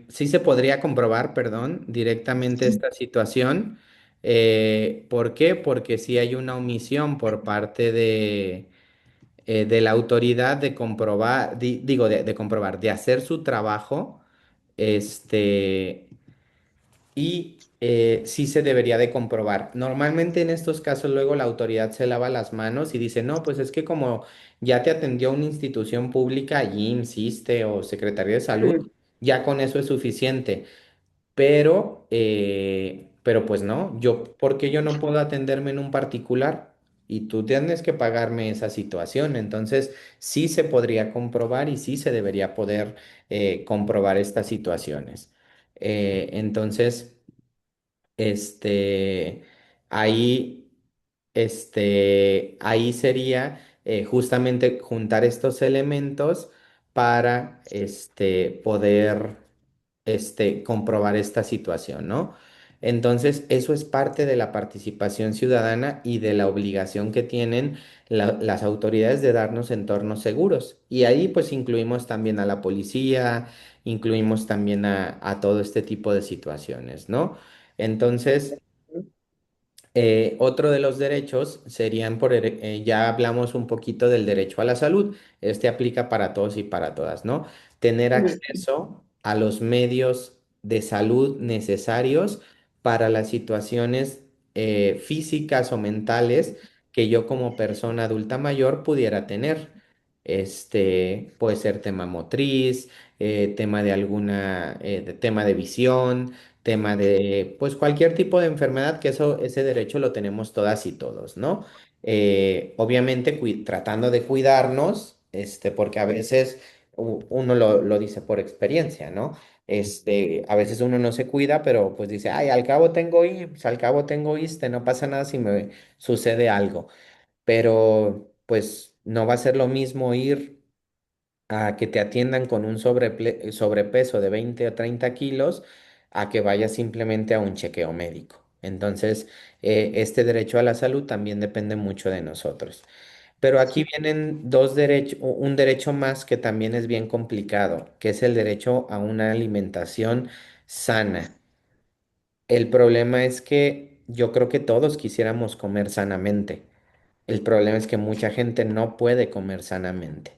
sí se podría comprobar, perdón, directamente esta situación. ¿Por qué? Porque sí hay una omisión por parte de la autoridad de comprobar, digo, de comprobar, de hacer su trabajo, este, y sí se debería de comprobar. Normalmente en estos casos luego la autoridad se lava las manos y dice, no, pues es que como ya te atendió una institución pública, IMSS, ISSSTE o Secretaría de Salud, Mm. ya con eso es suficiente. Pero pues no, ¿por qué yo no puedo atenderme en un particular? Y tú tienes que pagarme esa situación. Entonces, sí se podría comprobar y sí se debería poder comprobar estas situaciones. Entonces, este, ahí, ahí sería justamente juntar estos elementos para poder comprobar esta situación, ¿no? Entonces, eso es parte de la participación ciudadana y de la obligación que tienen las autoridades de darnos entornos seguros. Y ahí pues incluimos también a la policía, incluimos también a todo este tipo de situaciones, ¿no? Entonces, otro de los derechos serían, ya hablamos un poquito del derecho a la salud. Este aplica para todos y para todas, ¿no? Tener Mm. acceso a los medios de salud necesarios para las situaciones físicas o mentales que yo como persona adulta mayor pudiera tener. Puede ser tema motriz, tema de tema de visión, tema de, pues cualquier tipo de enfermedad, que ese derecho lo tenemos todas y todos, ¿no? Obviamente tratando de cuidarnos, porque a veces uno lo dice por experiencia, ¿no? A veces uno no se cuida, pero pues dice, ay, al cabo tengo IMSS, al cabo tengo ISSSTE, no pasa nada si me sucede algo, pero pues no va a ser lo mismo ir a que te atiendan con un sobrepeso de 20 o 30 kilos a que vayas simplemente a un chequeo médico. Entonces, este derecho a la salud también depende mucho de nosotros. Pero aquí Sí. vienen dos derechos, un derecho más que también es bien complicado, que es el derecho a una alimentación sana. El problema es que yo creo que todos quisiéramos comer sanamente. El problema es que mucha gente no puede comer sanamente,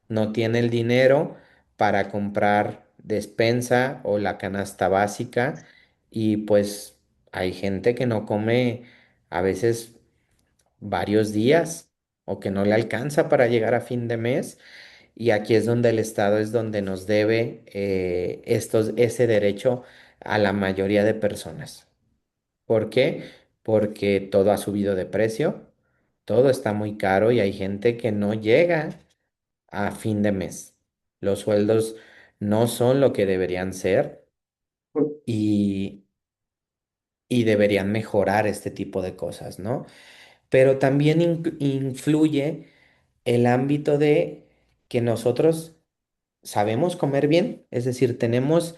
no tiene el dinero para comprar despensa o la canasta básica y pues hay gente que no come a veces varios días o que no le alcanza para llegar a fin de mes y aquí es donde el Estado es donde nos debe ese derecho a la mayoría de personas. ¿Por qué? Porque todo ha subido de precio, todo está muy caro y hay gente que no llega a fin de mes. Los sueldos no son lo que deberían ser y, y deberían mejorar este tipo de cosas, ¿no? Pero también influye el ámbito de que nosotros sabemos comer bien, es decir, tenemos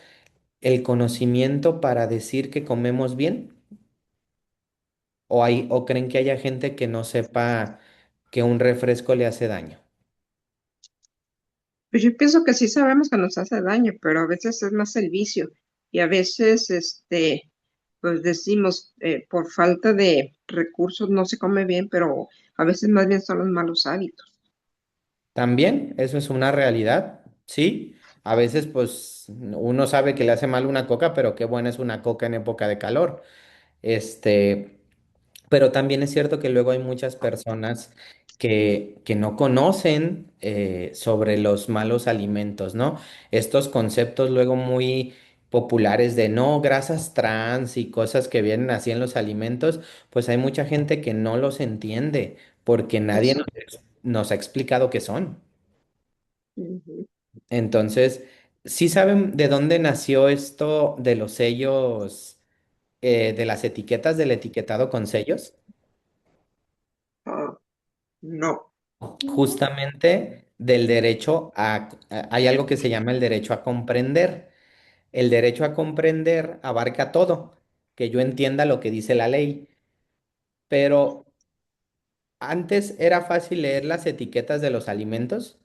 el conocimiento para decir que comemos bien, o creen que haya gente que no sepa que un refresco le hace daño. Pues yo pienso que sí sabemos que nos hace daño, pero a veces es más el vicio y a veces, pues decimos, por falta de recursos no se come bien, pero a veces más bien son los malos hábitos. También, eso es una realidad, sí. A veces, pues, uno sabe que le hace mal una coca, pero qué buena es una coca en época de calor. Este, pero también es cierto que luego hay muchas personas que no conocen sobre los malos alimentos, ¿no? Estos conceptos luego muy populares de no, grasas trans y cosas que vienen así en los alimentos, pues hay mucha gente que no los entiende porque nadie Eso. nos ha explicado qué son. Ujú. Entonces, ¿sí saben de dónde nació esto de los sellos, de las etiquetas del etiquetado con sellos? Ah, no. Justamente del derecho hay algo que se llama el derecho a comprender. El derecho a comprender abarca todo, que yo entienda lo que dice la ley, pero antes era fácil leer las etiquetas de los alimentos.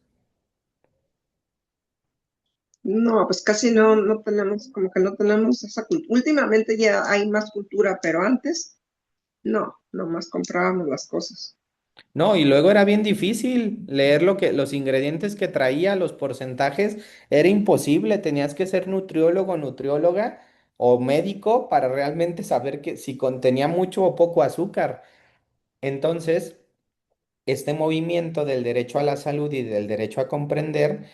No, pues casi no tenemos, como que no tenemos esa cultura. Últimamente ya hay más cultura, pero antes no, nomás comprábamos las cosas. No, y luego era bien difícil leer los ingredientes que traía, los porcentajes, era imposible, tenías que ser nutriólogo o nutrióloga o médico para realmente saber que si contenía mucho o poco azúcar. Entonces, este movimiento del derecho a la salud y del derecho a comprender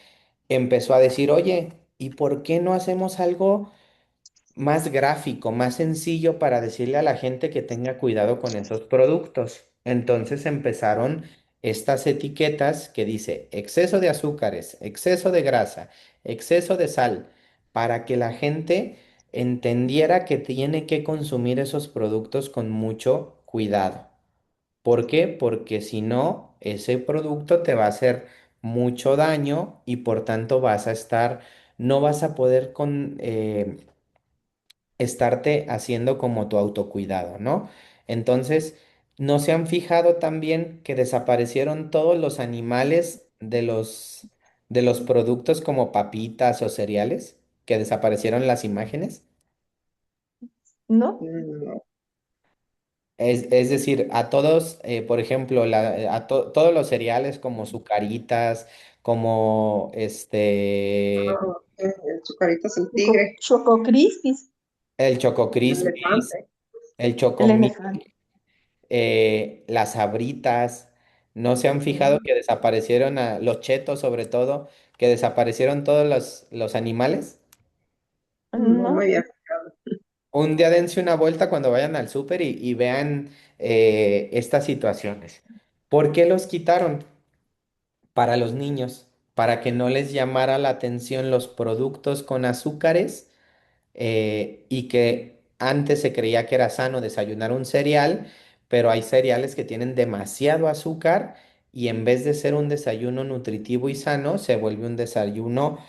empezó a decir, oye, ¿y por qué no hacemos algo más gráfico, más sencillo para decirle a la gente que tenga cuidado con esos productos? Entonces empezaron estas etiquetas que dice exceso de azúcares, exceso de grasa, exceso de sal, para que la gente entendiera que tiene que consumir esos productos con mucho cuidado. ¿Por qué? Porque si no, ese producto te va a hacer mucho daño y por tanto no vas a poder estarte haciendo como tu autocuidado, ¿no? Entonces, ¿no se han fijado también que desaparecieron todos los animales de los productos como papitas o cereales? Que desaparecieron las imágenes. ¿No? No. Es decir, a todos, por ejemplo, todos los cereales como Zucaritas, como El Zucarito es el tigre, Choco Crispis, el Choco el Crispies, elefante. el el Chocomil, elefante. las Sabritas. ¿No se han fijado que desaparecieron los chetos, sobre todo, que desaparecieron todos los animales? No me No, había fijado. Un día dense una vuelta cuando vayan al súper y vean estas situaciones. ¿Por qué los quitaron? Para los niños, para que no les llamara la atención los productos con azúcares, y que antes se creía que era sano desayunar un cereal, pero hay cereales que tienen demasiado azúcar y en vez de ser un desayuno nutritivo y sano, se vuelve un desayuno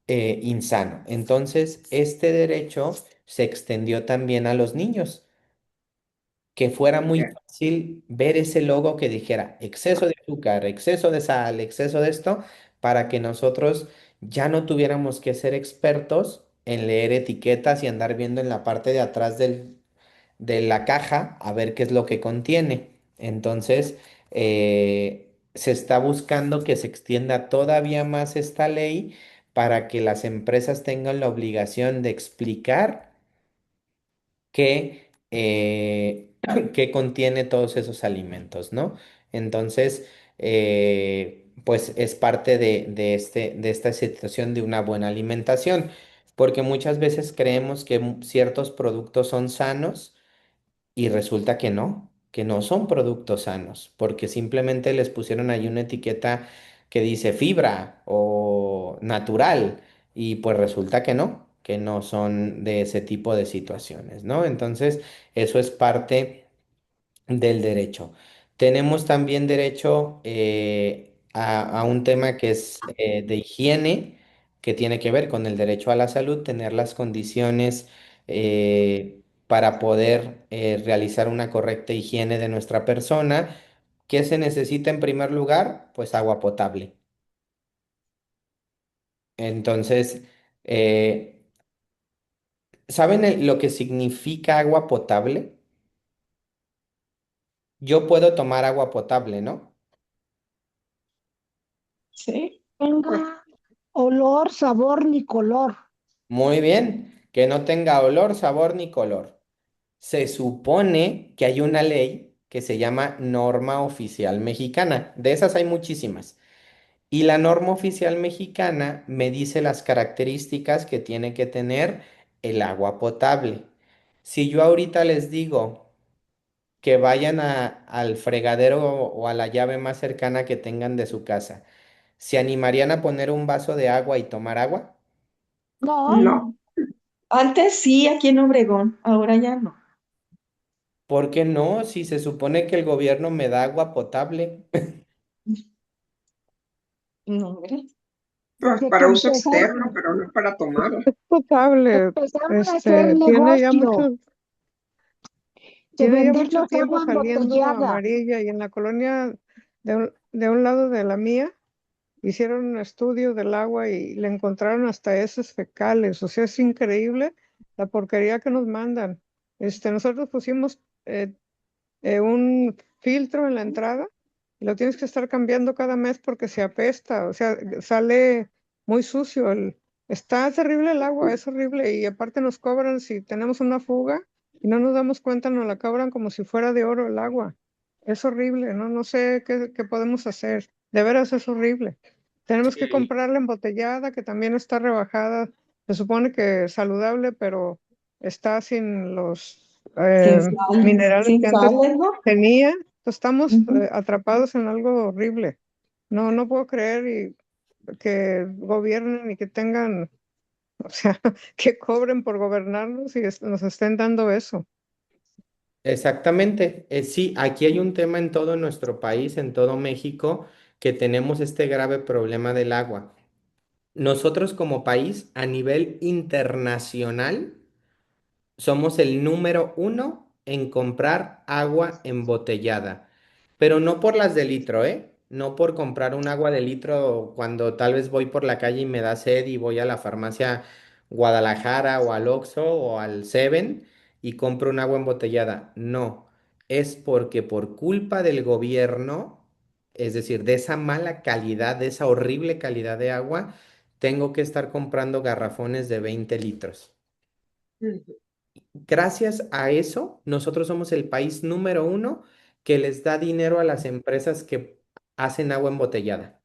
insano. Entonces, este derecho se extendió también a los niños, que fuera muy Ya. fácil ver ese logo que dijera exceso de azúcar, exceso de sal, exceso de esto, para que nosotros ya no tuviéramos que ser expertos en leer etiquetas y andar viendo en la parte de atrás de la caja a ver qué es lo que contiene. Entonces, se está buscando que se extienda todavía más esta ley para que las empresas tengan la obligación de explicar qué contiene todos esos alimentos, ¿no? Entonces, pues es parte de esta situación de una buena alimentación, porque muchas veces creemos que ciertos productos son sanos y resulta que no son productos sanos, porque simplemente les pusieron ahí una etiqueta que dice fibra o natural, y pues resulta que no son de ese tipo de situaciones, ¿no? Entonces, eso es parte del derecho. Tenemos también derecho a un tema que es de higiene, que tiene que ver con el derecho a la salud, tener las condiciones para poder realizar una correcta higiene de nuestra persona. ¿Qué se necesita en primer lugar? Pues agua potable. Entonces, eh, ¿saben lo que significa agua potable? Yo puedo tomar agua potable, ¿no? sí. Tenga olor, sabor ni color. Muy bien, que no tenga olor, sabor ni color. Se supone que hay una ley que se llama Norma Oficial Mexicana. De esas hay muchísimas. Y la norma oficial mexicana me dice las características que tiene que tener el agua potable. Si yo ahorita les digo que vayan al fregadero o a la llave más cercana que tengan de su casa, ¿se animarían a poner un vaso de agua y tomar agua? No, No, Mm, Antes sí, aquí en Obregón, ahora ya no. ¿Por qué no? Si se supone que el gobierno me da agua potable. No, hombre. pues de que para uso externo, pero no para tomarla. Potable, empezaron a hacer tiene negocio de tiene ya mucho vendernos tiempo agua saliendo embotellada. amarilla y en la colonia de un lado de la mía hicieron un estudio del agua y le encontraron hasta heces fecales, o sea, es increíble la porquería que nos mandan. Nosotros pusimos un filtro en la entrada y lo tienes que estar cambiando cada mes porque se apesta, o sea, sale muy sucio Está terrible el agua, es horrible. Y aparte nos cobran si tenemos una fuga y no nos damos cuenta, nos la cobran como si fuera de oro el agua. Es horrible, ¿no? No sé qué podemos hacer. De veras es horrible. Tenemos que Sí. comprarla embotellada, que también está rebajada. Se supone que es saludable, pero está sin los Sin sal, minerales sin que antes sales, ¿no? tenía. Estamos Ujú. atrapados en algo horrible. No puedo creer que gobiernen y que tengan, o sea, que cobren por gobernarnos y nos estén dando eso. Exactamente. Sí, aquí hay un tema en todo nuestro país, en todo México, que tenemos este grave problema del agua. Nosotros como país, a nivel internacional, somos el número uno en comprar agua embotellada, pero no por las de litro, ¿eh? No por comprar un agua de litro cuando tal vez voy por la calle y me da sed y voy a la farmacia Guadalajara o al Oxxo o al Seven y compro un agua embotellada. No, es porque por culpa del gobierno, es decir, de esa mala calidad, de esa horrible calidad de agua, tengo que estar comprando garrafones de 20 litros. Gracias a eso, nosotros somos el país número uno que les da dinero a las empresas que hacen agua embotellada.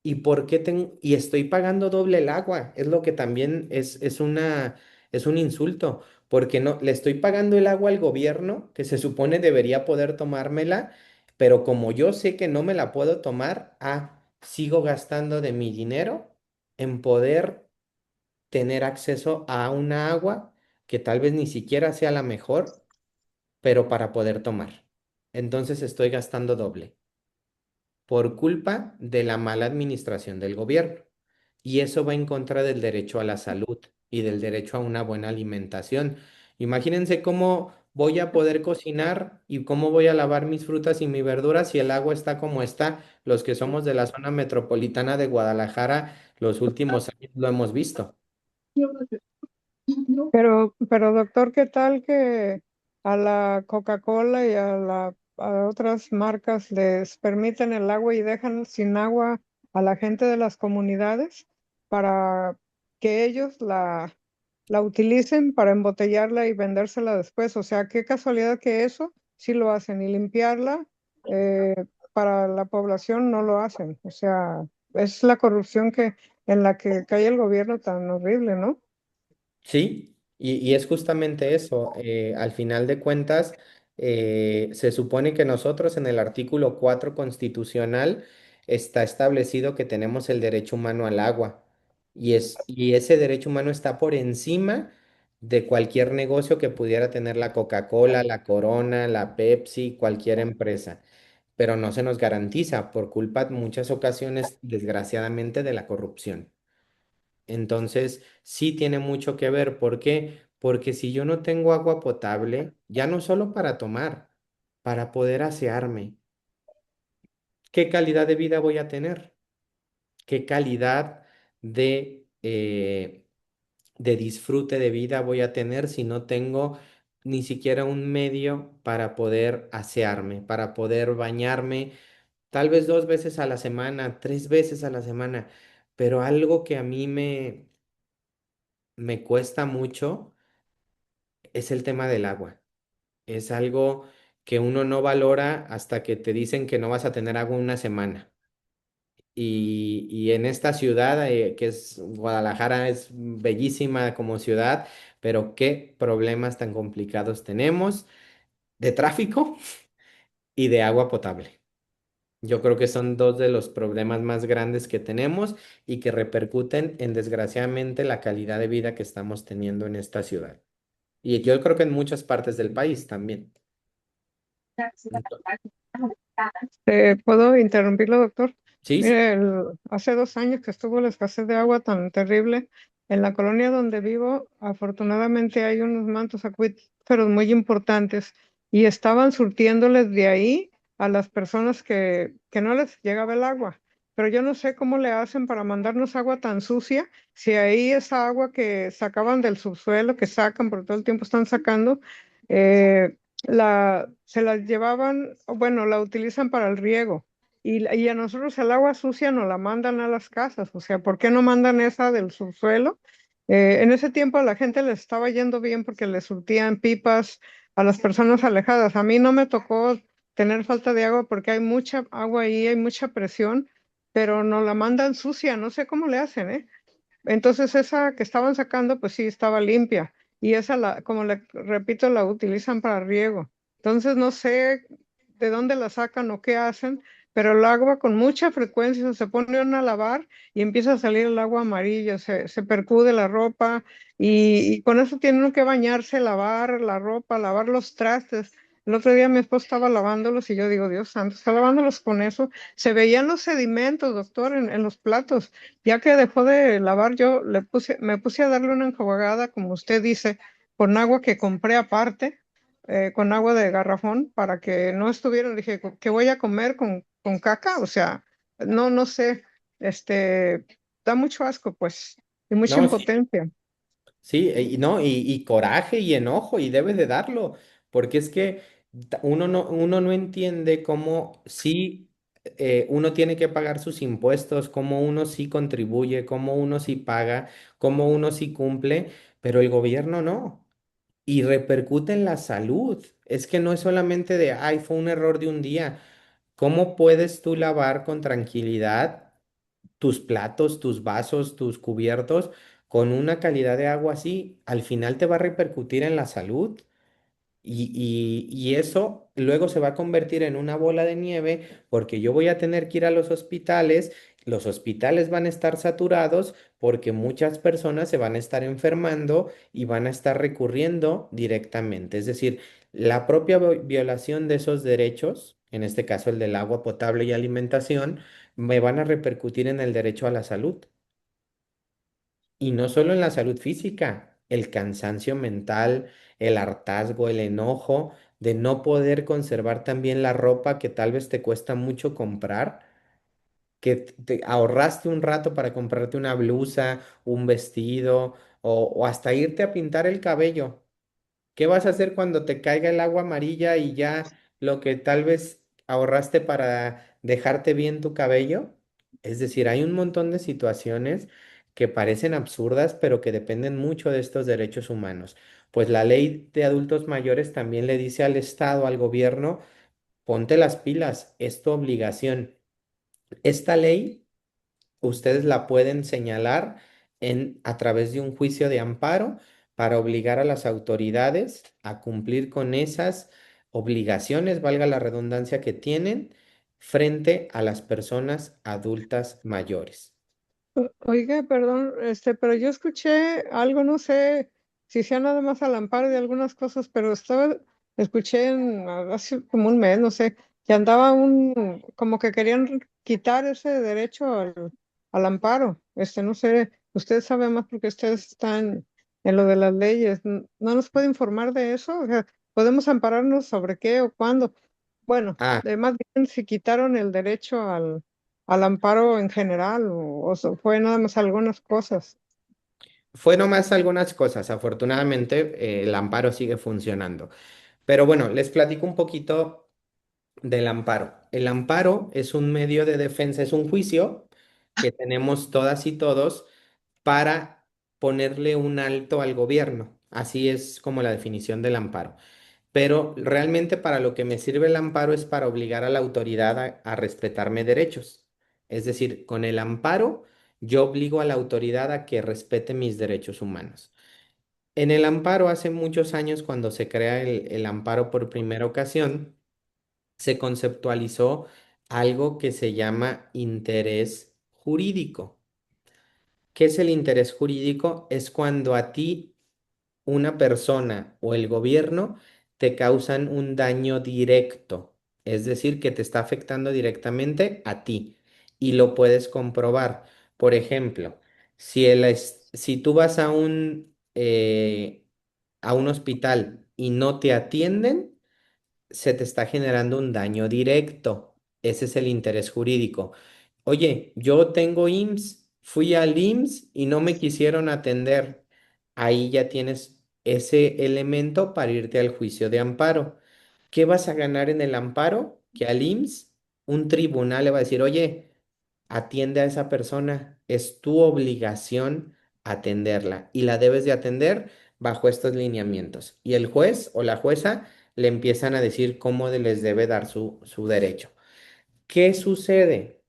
¿Y por qué y estoy pagando doble el agua? Es lo que también es un insulto, porque no, le estoy pagando el agua al gobierno, que se supone debería poder tomármela, pero como yo sé que no me la puedo tomar, sigo gastando de mi dinero en poder tener acceso a una agua que tal vez ni siquiera sea la mejor, pero para poder tomar. Entonces estoy gastando doble por culpa de la mala administración del gobierno. Y eso va en contra del derecho a la salud y del derecho a una buena alimentación. Imagínense cómo voy a poder cocinar y cómo voy a lavar mis frutas y mis verduras si el agua está como está. Los que somos de la zona metropolitana de Guadalajara, los últimos años lo hemos visto. Pero doctor, ¿qué tal que a la Coca-Cola y a otras marcas les permiten el agua y dejan sin agua a la gente de las comunidades para que ellos la utilicen para embotellarla y vendérsela después? O sea, qué casualidad que eso sí lo hacen y limpiarla eh, para la población no lo hacen. O sea, es la corrupción en la que cae el gobierno tan horrible, ¿no? Sí, y es justamente eso. Al final de cuentas, se supone que nosotros en el artículo 4 constitucional está establecido que tenemos el derecho humano al agua y ese derecho humano está por encima de cualquier negocio que pudiera tener la Coca-Cola, la Corona, la Pepsi, cualquier empresa, pero no se nos garantiza por culpa en muchas ocasiones, desgraciadamente, de la corrupción. Entonces, sí tiene mucho que ver. ¿Por qué? Porque si yo no tengo agua potable, ya no solo para tomar, para poder asearme, ¿qué calidad de vida voy a tener? ¿Qué calidad de disfrute de vida voy a tener si no tengo ni siquiera un medio para poder asearme, para poder bañarme, tal vez 2 veces a la semana, 3 veces a la semana? Pero algo que a mí me cuesta mucho es el tema del agua. Es algo que uno no valora hasta que te dicen que no vas a tener agua una semana. Y en esta ciudad, que es Guadalajara, es bellísima como ciudad, pero qué problemas tan complicados tenemos de tráfico y de agua potable. Yo creo que son dos de los problemas más grandes que tenemos y que repercuten en, desgraciadamente, la calidad de vida que estamos teniendo en esta ciudad. Y yo creo que en muchas partes del país también. Ento- ¿Puedo interrumpirlo, doctor? Sí, sí. Mire, hace 2 años que estuvo la escasez de agua tan terrible, en la colonia donde vivo, afortunadamente hay unos mantos acuíferos muy importantes y estaban surtiéndoles de ahí a las personas que no les llegaba el agua. Pero yo no sé cómo le hacen para mandarnos agua tan sucia, si ahí esa agua que sacaban del subsuelo, que sacan, por todo el tiempo están sacando, se la llevaban, o bueno, la utilizan para el riego. y a nosotros el agua sucia nos la mandan a las casas. O sea, ¿por qué no mandan esa del subsuelo? En ese tiempo a la gente les estaba yendo bien porque les surtían pipas a las personas alejadas. A mí no me tocó tener falta de agua porque hay mucha agua ahí, hay mucha presión, pero nos la mandan sucia, no sé cómo le hacen, ¿eh? Entonces esa que estaban sacando, pues sí, estaba limpia. Y esa, como le repito, la utilizan para riego. Entonces no sé de dónde la sacan o qué hacen, pero el agua con mucha frecuencia se pone uno a lavar y empieza a salir el agua amarilla, se percude la ropa y con eso tiene uno que bañarse, lavar la ropa, lavar los trastes. El otro día mi esposo estaba lavándolos y yo digo, Dios santo, está lavándolos con eso. Se veían los sedimentos, doctor, en los platos. Ya que dejó de lavar, yo me puse a darle una enjuagada, como usted dice, con agua que compré aparte, con agua de garrafón, para que no estuvieran, dije, ¿qué voy a comer con caca? O sea, no sé, este, da mucho asco, pues, y mucha No, sí. impotencia. Sí, y no, y coraje y enojo, y debe de darlo, porque es que uno no entiende cómo sí uno tiene que pagar sus impuestos, cómo uno sí contribuye, cómo uno sí paga, cómo uno sí cumple, pero el gobierno no. Y repercute en la salud. Es que no es solamente de, ay, fue un error de un día. ¿Cómo puedes tú lavar con tranquilidad tus platos, tus vasos, tus cubiertos con una calidad de agua así? Al final te va a repercutir en la salud. Y eso luego se va a convertir en una bola de nieve porque yo voy a tener que ir a los hospitales van a estar saturados porque muchas personas se van a estar enfermando y van a estar recurriendo directamente. Es decir, la propia violación de esos derechos, en este caso el del agua potable y alimentación, me van a repercutir en el derecho a la salud. Y no solo en la salud física, el cansancio mental, el hartazgo, el enojo de no poder conservar también la ropa que tal vez te cuesta mucho comprar, que te ahorraste un rato para comprarte una blusa, un vestido o hasta irte a pintar el cabello. ¿Qué vas a hacer cuando te caiga el agua amarilla y ya lo que tal vez ahorraste para dejarte bien tu cabello? Es decir, hay un montón de situaciones que parecen absurdas, pero que dependen mucho de estos derechos humanos. Pues la ley de adultos mayores también le dice al Estado, al gobierno, ponte las pilas, es tu obligación. Esta ley ustedes la pueden señalar a través de un juicio de amparo para obligar a las autoridades a cumplir con esas obligaciones, valga la redundancia que tienen, frente a las personas adultas mayores. Oiga, perdón, pero yo escuché algo, no sé si sea nada más al amparo de algunas cosas, pero escuché hace como un mes, no sé, que andaba como que querían quitar ese derecho al amparo. No sé, usted sabe más porque ustedes están en lo de las leyes. ¿No nos puede informar de eso? O sea, ¿podemos ampararnos sobre qué o cuándo? Bueno, Ah, más bien si quitaron el derecho al amparo en general fue nada más algunas cosas. fue nomás algunas cosas. Afortunadamente, el amparo sigue funcionando. Pero bueno, les platico un poquito del amparo. El amparo es un medio de defensa, es un juicio que tenemos todas y todos para ponerle un alto al gobierno. Así es como la definición del amparo. Pero realmente para lo que me sirve el amparo es para obligar a la autoridad a respetarme derechos. Es decir, con el amparo yo obligo a la autoridad a que respete mis derechos humanos. En el amparo, hace muchos años, cuando se crea el amparo por primera ocasión, se conceptualizó algo que se llama interés jurídico. ¿Qué es el interés jurídico? Es cuando a ti una persona o el gobierno te causan un daño directo, es decir, que te está afectando directamente a ti y lo puedes comprobar. Por ejemplo, si tú vas a un hospital y no te atienden, se te está generando un daño directo. Ese es el interés jurídico. Oye, yo tengo IMSS, fui al IMSS y no me quisieron atender. Ahí ya tienes ese elemento para irte al juicio de amparo. ¿Qué vas a ganar en el amparo? Que al IMSS un tribunal le va a decir, oye, atiende a esa persona, es tu obligación atenderla y la debes de atender bajo estos lineamientos. Y el juez o la jueza le empiezan a decir cómo les debe dar su derecho. ¿Qué sucede?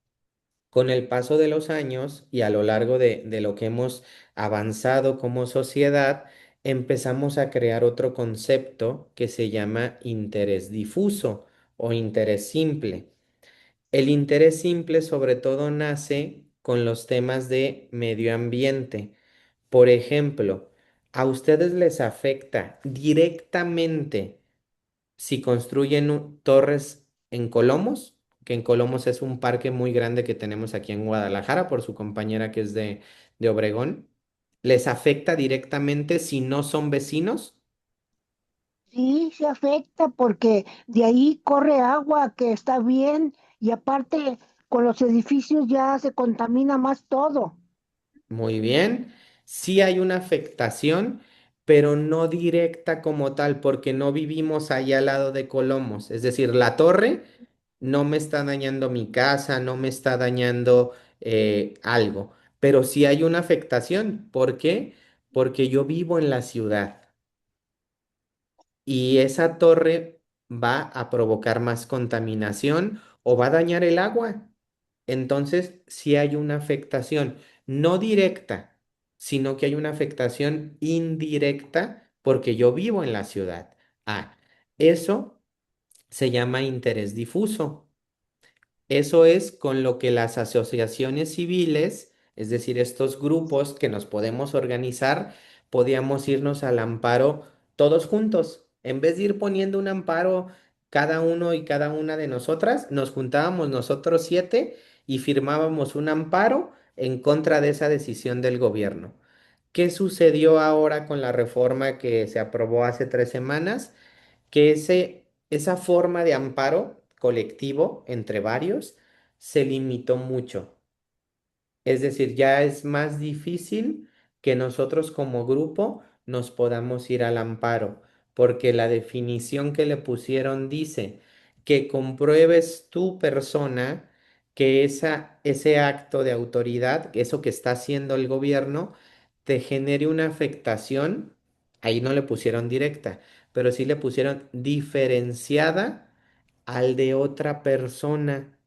Con el paso de los años y a lo largo de lo que hemos avanzado como sociedad, empezamos a crear otro concepto que se llama interés difuso o interés simple. El interés simple sobre todo nace con los temas de medio ambiente. Por ejemplo, ¿a ustedes les afecta directamente si construyen torres en Colomos? Que en Colomos es un parque muy grande que tenemos aquí en Guadalajara por su compañera que es de Obregón. ¿Les afecta directamente si no son vecinos? Sí, se afecta porque de ahí corre agua que está bien y aparte con los edificios ya se contamina más todo. Muy bien. Sí hay una afectación, pero no directa como tal, porque no vivimos ahí al lado de Colomos. Es decir, la torre no me está dañando mi casa, no me está dañando algo, pero sí hay una afectación. ¿Por qué? Porque yo vivo en la ciudad y esa torre va a provocar más contaminación o va a dañar el agua. Entonces, sí hay una afectación, no directa, sino que hay una afectación indirecta porque yo vivo en la ciudad. Ah, eso se llama interés difuso. Eso es con lo que las asociaciones civiles, es decir, estos grupos que nos podemos organizar, podíamos irnos al amparo todos juntos. En vez de ir poniendo un amparo cada uno y cada una de nosotras, nos juntábamos nosotros 7 y firmábamos un amparo en contra de esa decisión del gobierno. ¿Qué sucedió ahora con la reforma que se aprobó hace 3 semanas? Que esa forma de amparo colectivo entre varios se limitó mucho. Es decir, ya es más difícil que nosotros como grupo nos podamos ir al amparo, porque la definición que le pusieron dice que compruebes tu persona que ese acto de autoridad, eso que está haciendo el gobierno, te genere una afectación. Ahí no le pusieron directa, pero sí le pusieron diferenciada al de otra persona.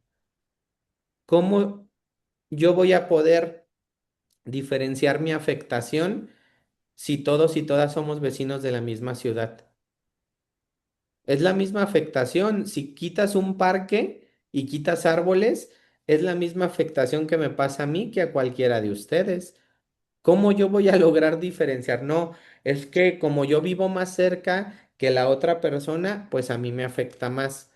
¿Cómo yo voy a poder diferenciar mi afectación si todos y todas somos vecinos de la misma ciudad? Es la misma afectación. Si quitas un parque y quitas árboles, es la misma afectación que me pasa a mí que a cualquiera de ustedes. ¿Cómo yo voy a lograr diferenciar? No, es que como yo vivo más cerca que la otra persona, pues a mí me afecta más.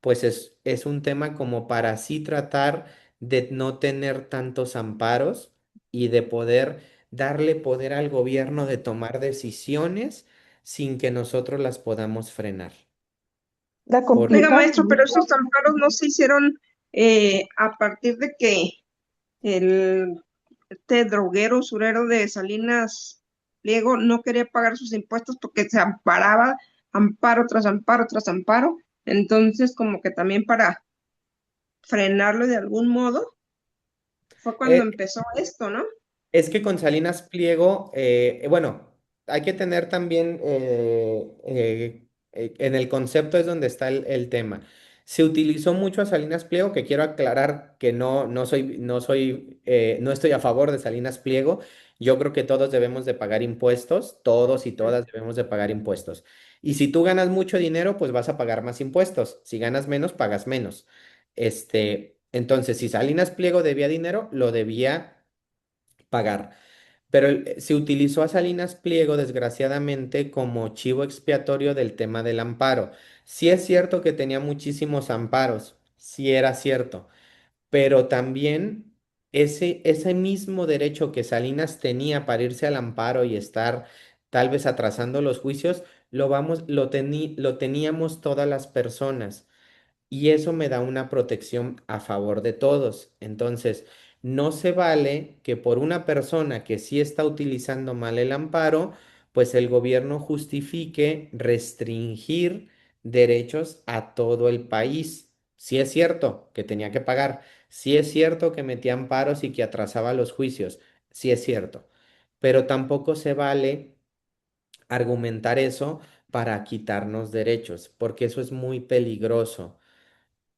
Pues es un tema como para así tratar de no tener tantos amparos y de poder darle poder al gobierno de tomar decisiones sin que nosotros las podamos frenar. La Por, Oiga, complica maestro, pero mucho. estos amparos no se hicieron a partir de que el este droguero usurero de Salinas Pliego no quería pagar sus impuestos porque se amparaba amparo tras amparo tras amparo. Entonces, como que también para frenarlo de algún modo, fue cuando eh, empezó esto, ¿no? Es que con Salinas Pliego, bueno, hay que tener también en el concepto es donde está el tema. Se utilizó mucho a Salinas Pliego, que quiero aclarar que no estoy a favor de Salinas Pliego. Yo creo que todos debemos de pagar impuestos, todos y todas debemos de pagar impuestos. Y si tú ganas mucho dinero, pues vas a pagar más impuestos. Si ganas menos, pagas menos. Entonces, si Salinas Pliego debía dinero, lo debía pagar. Pero se utilizó a Salinas Pliego, desgraciadamente, como chivo expiatorio del tema del amparo. Sí es cierto que tenía muchísimos amparos, sí era cierto, pero también ese mismo derecho que Salinas tenía para irse al amparo y estar tal vez atrasando los juicios, lo teníamos todas las personas. Y eso me da una protección a favor de todos. Entonces, no se vale que por una persona que sí está utilizando mal el amparo, pues el gobierno justifique restringir derechos a todo el país. Sí es cierto que tenía que pagar, sí es cierto que metía amparos y que atrasaba los juicios, sí es cierto, pero tampoco se vale argumentar eso para quitarnos derechos, porque eso es muy peligroso.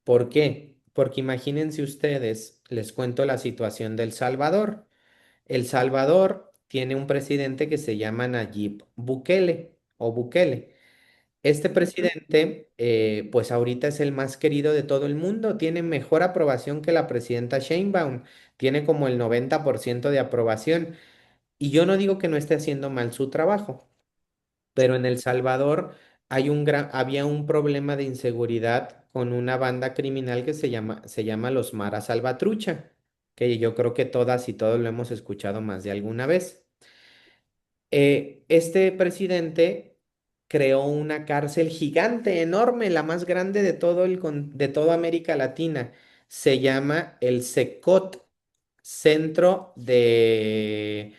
¿Por qué? Porque imagínense ustedes, les cuento la situación del Salvador. El Salvador tiene un presidente que se llama Nayib Bukele o Bukele. Este Ujú. presidente, pues ahorita es el más querido de todo el mundo, tiene mejor aprobación que la presidenta Sheinbaum, tiene como el 90% de aprobación. Y yo no digo que no esté haciendo mal su trabajo, pero en El Salvador había un problema de inseguridad con una banda criminal que se llama los Mara Salvatrucha, que yo creo que todas y todos lo hemos escuchado más de alguna vez. Este presidente creó una cárcel gigante, enorme, la más grande de toda América Latina. Se llama el SECOT, Centro de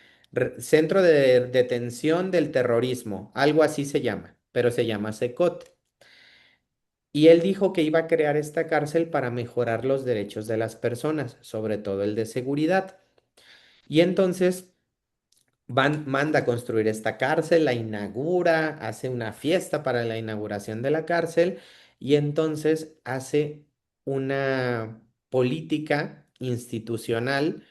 Detención del Terrorismo, algo así se llama, pero se llama SECOT. Y él dijo que iba a crear esta cárcel para mejorar los derechos de las personas, sobre todo el de seguridad. Y entonces manda a construir esta cárcel, la inaugura, hace una fiesta para la inauguración de la cárcel y entonces hace una política institucional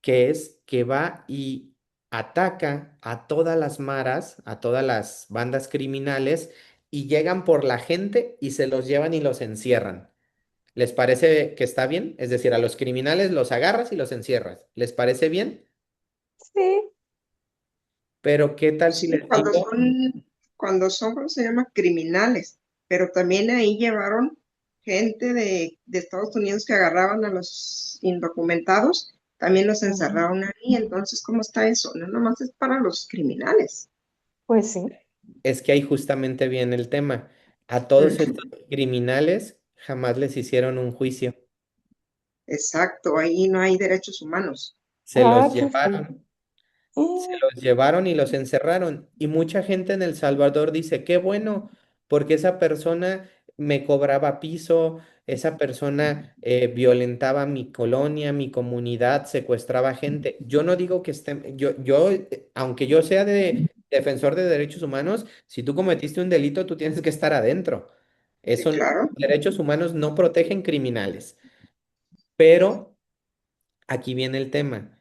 que es que va y ataca a todas las maras, a todas las bandas criminales y llegan por la gente y se los llevan y los encierran. ¿Les parece que está bien? Es decir, a los criminales los agarras y los encierras. ¿Les parece bien? Sí, Pero ¿qué tal si Sí, les digo? ¿cómo se llama? Criminales, pero también ahí llevaron gente de Estados Unidos que agarraban a los indocumentados, también los Ujú. encerraron ahí, entonces, ¿cómo está eso? No nomás es para los criminales. pues sí. Es que ahí justamente viene el tema. A todos Ujú. estos criminales jamás les hicieron un juicio. Exacto, ahí no hay derechos humanos. Se Ah, los qué feo. llevaron. Se los llevaron y los encerraron. Y mucha gente en El Salvador dice, qué bueno, porque esa persona me cobraba piso, esa persona violentaba mi colonia, mi comunidad, secuestraba gente. Yo no digo que aunque yo sea de defensor de derechos humanos, si tú cometiste un delito, tú tienes que estar adentro. Sí, claro. Derechos humanos no protegen criminales. Pero aquí viene el tema.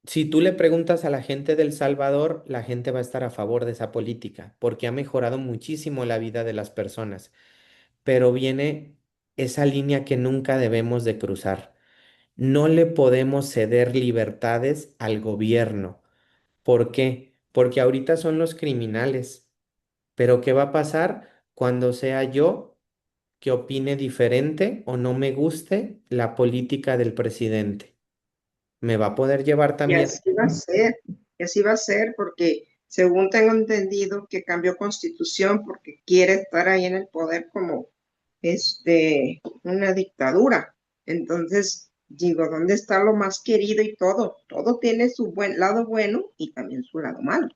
Si tú le preguntas a la gente del Salvador, la gente va a estar a favor de esa política, porque ha mejorado muchísimo la vida de las personas. Pero viene esa línea que nunca debemos de cruzar. No le podemos ceder libertades al gobierno. ¿Por qué? Porque ahorita son los criminales. Pero ¿qué va a pasar cuando sea yo que opine diferente o no me guste la política del presidente? ¿Me va a poder llevar Y también? así va a ser, y así va a ser porque según tengo entendido que cambió constitución porque quiere estar ahí en el poder como una dictadura. Entonces, digo, ¿dónde está lo más querido y todo? Todo tiene su buen lado bueno y también su lado malo.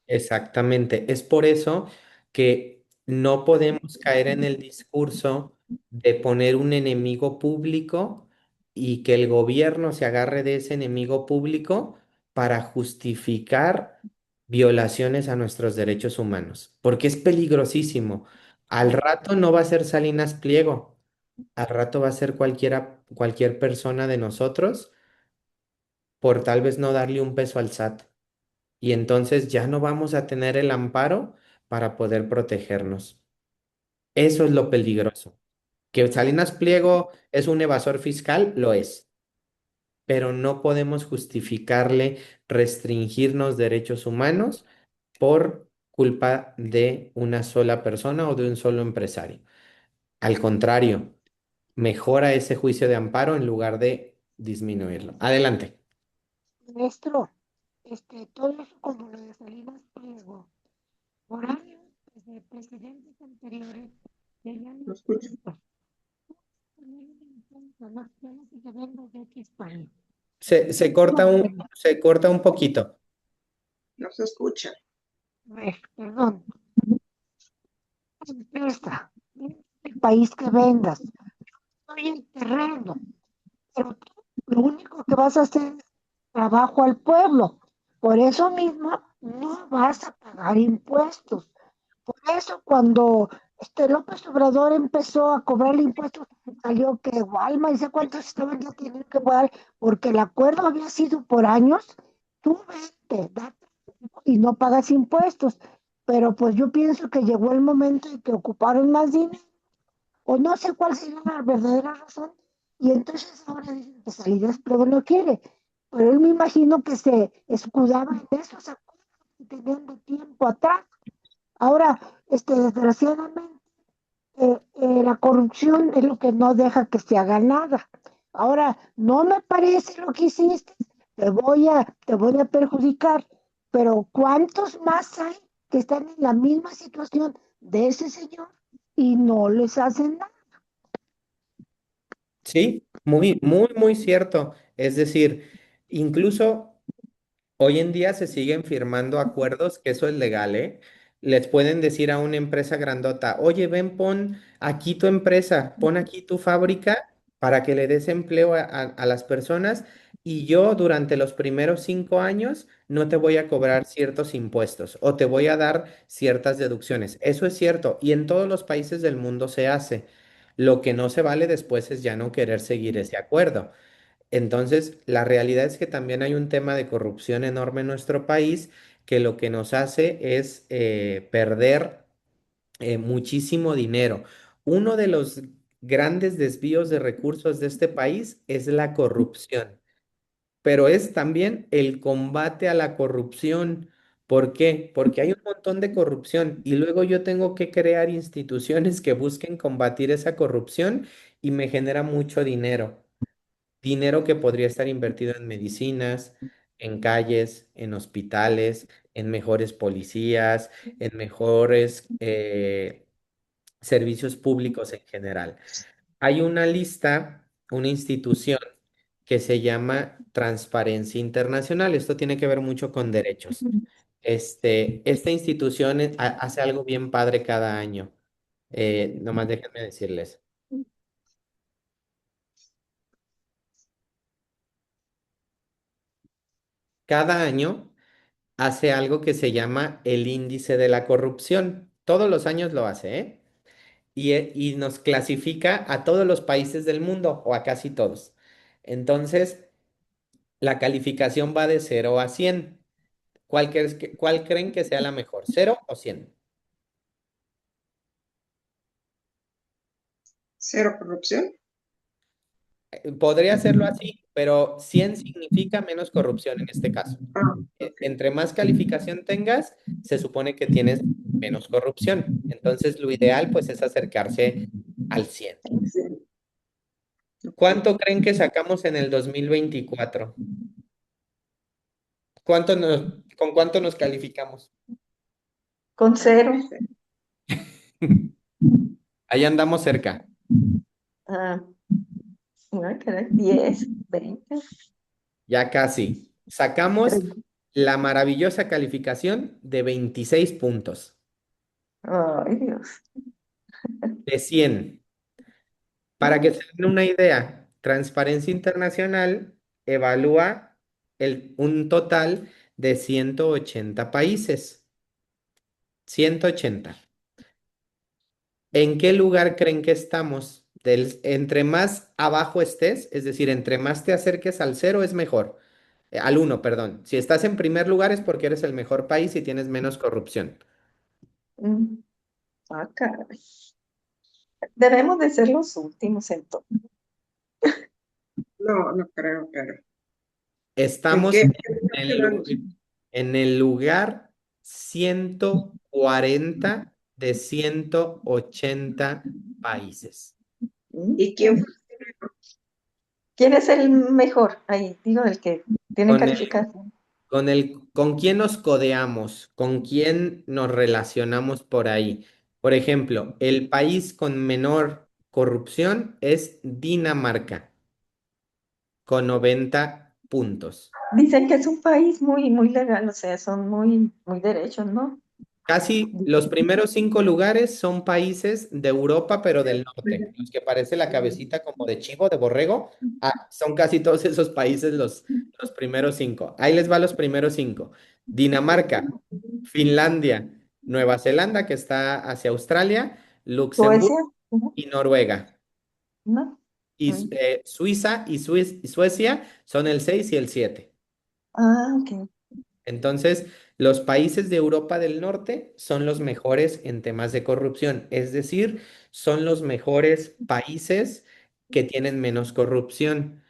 Exactamente. Es por eso que no podemos caer en el discurso de poner un enemigo público y que el gobierno se agarre de ese enemigo público para justificar violaciones a nuestros derechos humanos, porque es peligrosísimo. Al rato no va a ser Salinas Pliego, al rato va a ser cualquier persona de nosotros por tal vez no darle un peso al SAT y entonces ya no vamos a tener el amparo para poder protegernos. Eso es lo peligroso. Que Salinas Pliego es un evasor fiscal, lo es, pero no podemos justificarle restringirnos derechos humanos por culpa de una sola persona o de un solo empresario. Al contrario, mejora ese juicio de amparo en lugar de disminuirlo. Adelante. Maestro, todo eso como lo de Salinas Pliego, por años, desde presidentes anteriores, tenían ¿Lo escucho? impuestos. Las tierras que vengan de X país. Se corta un poquito. No se escucha. Perdón, empresa, el país que vendas. terreno, pero tú lo único que vas a hacer es trabajo al pueblo. Por eso mismo no vas a pagar impuestos. Por eso cuando López Obrador empezó a cobrar impuestos, salió que Walmart, y sé cuántos estaban ya teniendo que pagar, porque el acuerdo había sido por años, tú vete, date y no pagas impuestos. Pero pues yo pienso que llegó el momento en que ocuparon más dinero, o no sé cuál sería la verdadera razón, y entonces ahora dicen que Salinas Pliego no quiere. Pero él me imagino que se escudaba en esos acuerdos que tenían de tiempo atrás. Ahora, desgraciadamente, la corrupción es lo que no deja que se haga nada. Ahora, no me parece lo que hiciste, te voy a perjudicar, pero ¿cuántos más hay que están en la misma situación de ese señor y no les hacen nada? Sí, muy, muy, muy cierto. Es decir, incluso hoy en día se siguen firmando acuerdos, que eso es legal, ¿eh? Les pueden decir a una empresa grandota, oye, ven, pon aquí tu empresa, pon aquí tu fábrica para que le des empleo a las personas y yo durante los primeros 5 años no te voy a cobrar ciertos impuestos o te voy a dar ciertas deducciones. Eso es cierto y en todos los países del mundo se hace. Lo que no se vale después es ya no querer seguir ese acuerdo. Entonces, la realidad es que también hay un tema de corrupción enorme en nuestro país que lo que nos hace es perder muchísimo dinero. Uno de los grandes desvíos de recursos de este país es la corrupción, pero es también el combate a la corrupción. ¿Por qué? Porque hay un montón de corrupción y luego yo tengo que crear instituciones que busquen combatir esa corrupción y me genera mucho dinero. Dinero que podría estar invertido en medicinas, en calles, en hospitales, en mejores policías, en mejores servicios públicos en general. Hay una lista, una institución que se llama Transparencia Internacional. Esto tiene que ver mucho con derechos. Esta institución hace algo bien padre cada año. Nomás déjenme decirles. Cada año hace algo que se llama el índice de la corrupción. Todos los años lo hace, ¿eh? Y nos clasifica a todos los países del mundo, o a casi todos. Entonces, la calificación va de 0 a 100. ¿Cuál creen que sea la mejor? ¿0 o 100? Cero corrupción. Podría hacerlo así, pero 100 significa menos corrupción en este caso. Ah, ok. Entre más calificación tengas, se supone que tienes menos corrupción. Entonces, lo ideal, pues, es acercarse al 100. Sí, ok. ¿Cuánto creen que sacamos en el 2024? ¿Con cuánto nos calificamos? Con cero. Ahí andamos cerca. Ah, no, caray, 10, 20, Ya casi. Sacamos 30. la maravillosa calificación de 26 puntos Ay, Dios. de 100. Para que se den una idea, Transparencia Internacional evalúa un total de 180 países. 180. ¿En qué lugar creen que estamos? Entre más abajo estés, es decir, entre más te acerques al cero es mejor. Al uno, perdón. Si estás en primer lugar es porque eres el mejor país y tienes menos corrupción. Mm, Ah, caray. Debemos de ser los últimos entonces. No, no creo, pero ¿en Estamos qué en lugar el, lu- quedamos? en el lugar 140 de 180 países. Mm, ¿Y quién fue? ¿Quién es el mejor? Ahí, digo, el que tiene Con el, calificación. ¿Con quién nos codeamos? ¿Con quién nos relacionamos por ahí? Por ejemplo, el país con menor corrupción es Dinamarca, con 90 puntos. Dicen que es un país muy, muy legal, o sea, son muy, muy derechos, ¿no? Casi los primeros 5 lugares son países de Europa, pero del norte. Los que parece la cabecita como de chivo, de borrego. Ah, son casi todos esos países los primeros 5. Ahí les va los primeros 5. Dinamarca, Finlandia, Nueva Zelanda, que está hacia Australia, Luxemburgo Suecia, ¿no? y Noruega. ¿No? Y Mm. Suiza y Suecia son el 6 y el 7. Ah, ok. Entonces, los países de Europa del Norte son los mejores en temas de corrupción, es decir, son los mejores países que tienen menos corrupción.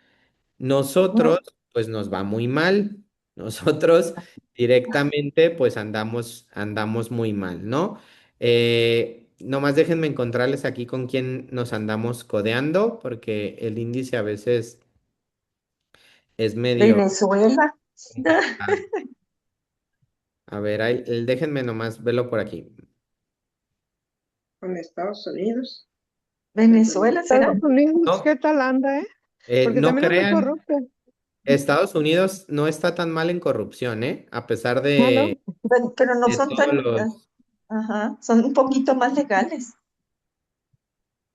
Nosotros, Mm. pues nos va muy mal. Nosotros directamente, pues andamos muy mal, ¿no? Nomás déjenme encontrarles aquí con quién nos andamos codeando, porque el índice a veces es medio Venezuela. complicado. A ver, déjenme nomás verlo por aquí. Con Estados Unidos. Venezuela será. Estados Unidos, No, ¿qué tal anda, eh? Porque no también es muy crean, corrupto. Estados Unidos no está tan mal en corrupción, ¿eh? A pesar Ah, no. Pero no de son todos tan, los... ajá, son un poquito más legales.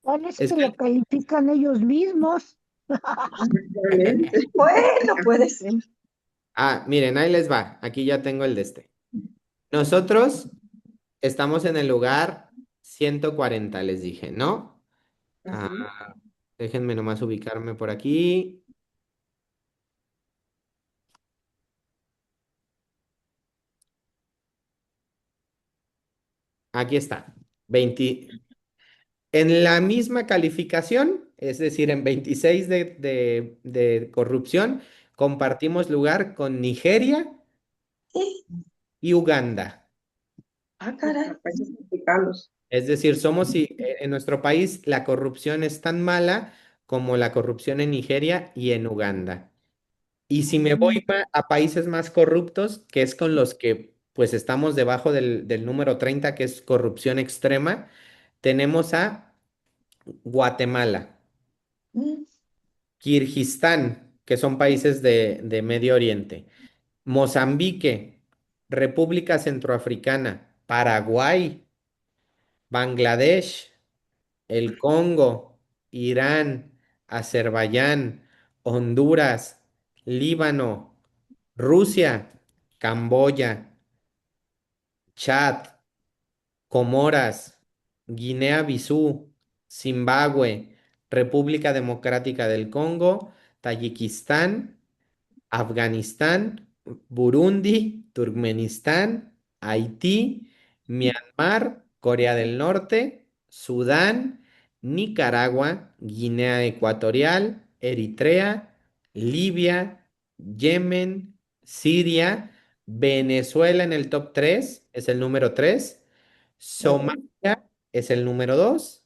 Parece Es que lo que, califican ellos mismos. Exactamente. Bueno, puede ser. miren, ahí les va. Aquí ya tengo el de este. Nosotros estamos en el lugar 140, les dije, ¿no? Ah, Ajá. déjenme nomás ubicarme por aquí. Aquí está. 20. En la misma calificación, es decir, en 26 de corrupción, compartimos lugar con Nigeria Sí. y Uganda. Ah, caray. Los países africanos. Es decir, en nuestro país la corrupción es tan mala como la corrupción en Nigeria y en Uganda. Y si me voy Mm. a países más corruptos, que es con los que pues estamos debajo del número 30, que es corrupción extrema, tenemos a Guatemala, Mm. Kirguistán, que son países de Medio Oriente, Mozambique, República Centroafricana, Paraguay, Bangladesh, el Congo, Irán, Azerbaiyán, Honduras, Líbano, Rusia, Camboya, Chad, Comoras, Guinea-Bissau, Zimbabue, República Democrática del Congo, Tayikistán, Afganistán, Burundi, Turkmenistán, Haití, Myanmar, Corea del Norte, Sudán, Nicaragua, Guinea Ecuatorial, Eritrea, Libia, Yemen, Siria, Venezuela en el top 3 es el número 3, Oh. Somalia es el número 2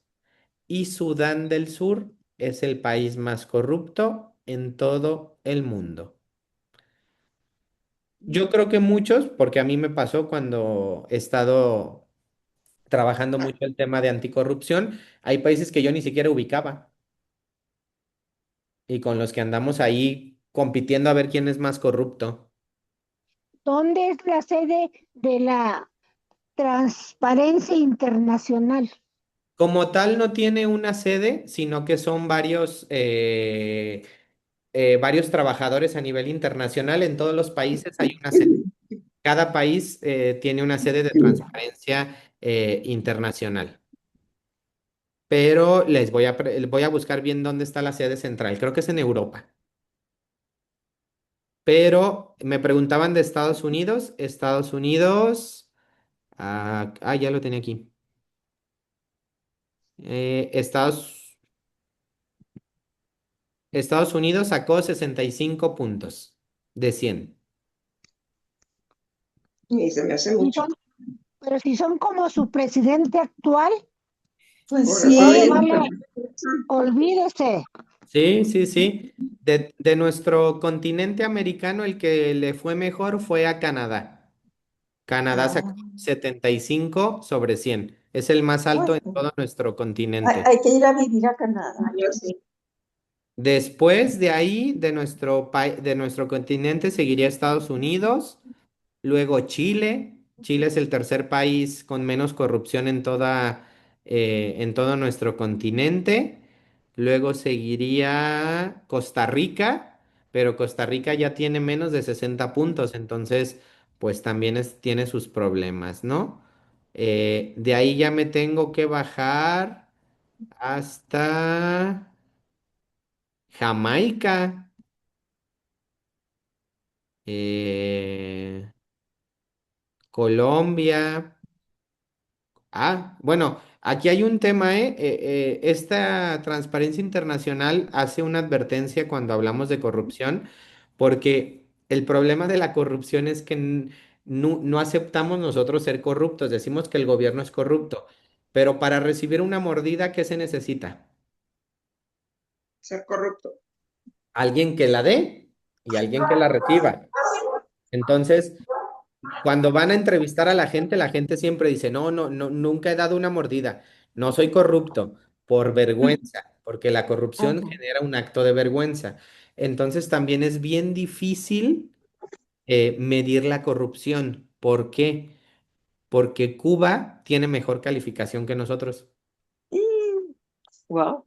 y Sudán del Sur es el país más corrupto en todo el mundo. Yo creo que muchos, porque a mí me pasó cuando he estado trabajando mucho el tema de anticorrupción, hay países que yo ni siquiera ubicaba y con los que andamos ahí compitiendo a ver quién es más corrupto. ¿Dónde es la sede de la Transparencia Internacional? Como tal, no tiene una sede, sino que son varios trabajadores a nivel internacional. En todos los países hay una sede. Cada país tiene una sede de transparencia internacional. Pero voy a buscar bien dónde está la sede central. Creo que es en Europa. Pero me preguntaban de Estados Unidos. Estados Unidos. Ya lo tenía aquí. Estados Unidos sacó 65 puntos de 100. Y se me hace Si mucho. son, pero si son como su presidente actual, Pues Por no razón le le sí. dieron van a, permiso. olvídese. Sí, sí, sí. De nuestro continente americano, el que le fue mejor fue a Canadá. Canadá Ah, sacó 75 sobre 100. Es el más alto en bueno. todo nuestro Hay, continente. hay que ir a vivir a Canadá. Yo sí. Después de ahí, de nuestro continente, seguiría Estados Unidos, luego Chile. Chile es el tercer país con menos corrupción en todo nuestro continente. Luego seguiría Costa Rica, pero Costa Rica ya tiene menos de 60 puntos, entonces pues también tiene sus problemas, ¿no? De ahí ya me tengo que bajar hasta Jamaica, eh, Colombia. Bueno, aquí hay un tema, ¿eh? Esta Transparencia Internacional hace una advertencia cuando hablamos de corrupción, porque el problema de la corrupción es que no aceptamos nosotros ser corruptos, decimos que el gobierno es corrupto, pero para recibir una mordida, ¿qué se necesita? Ser corrupto. Alguien que la dé y alguien que la reciba. Entonces, cuando van a entrevistar a la gente siempre dice, no, no, no, nunca he dado una mordida, no soy corrupto, por vergüenza, porque la corrupción Ajá. genera un acto de vergüenza. Entonces también es bien difícil medir la corrupción. ¿Por qué? Porque Cuba tiene mejor calificación que nosotros. Wow.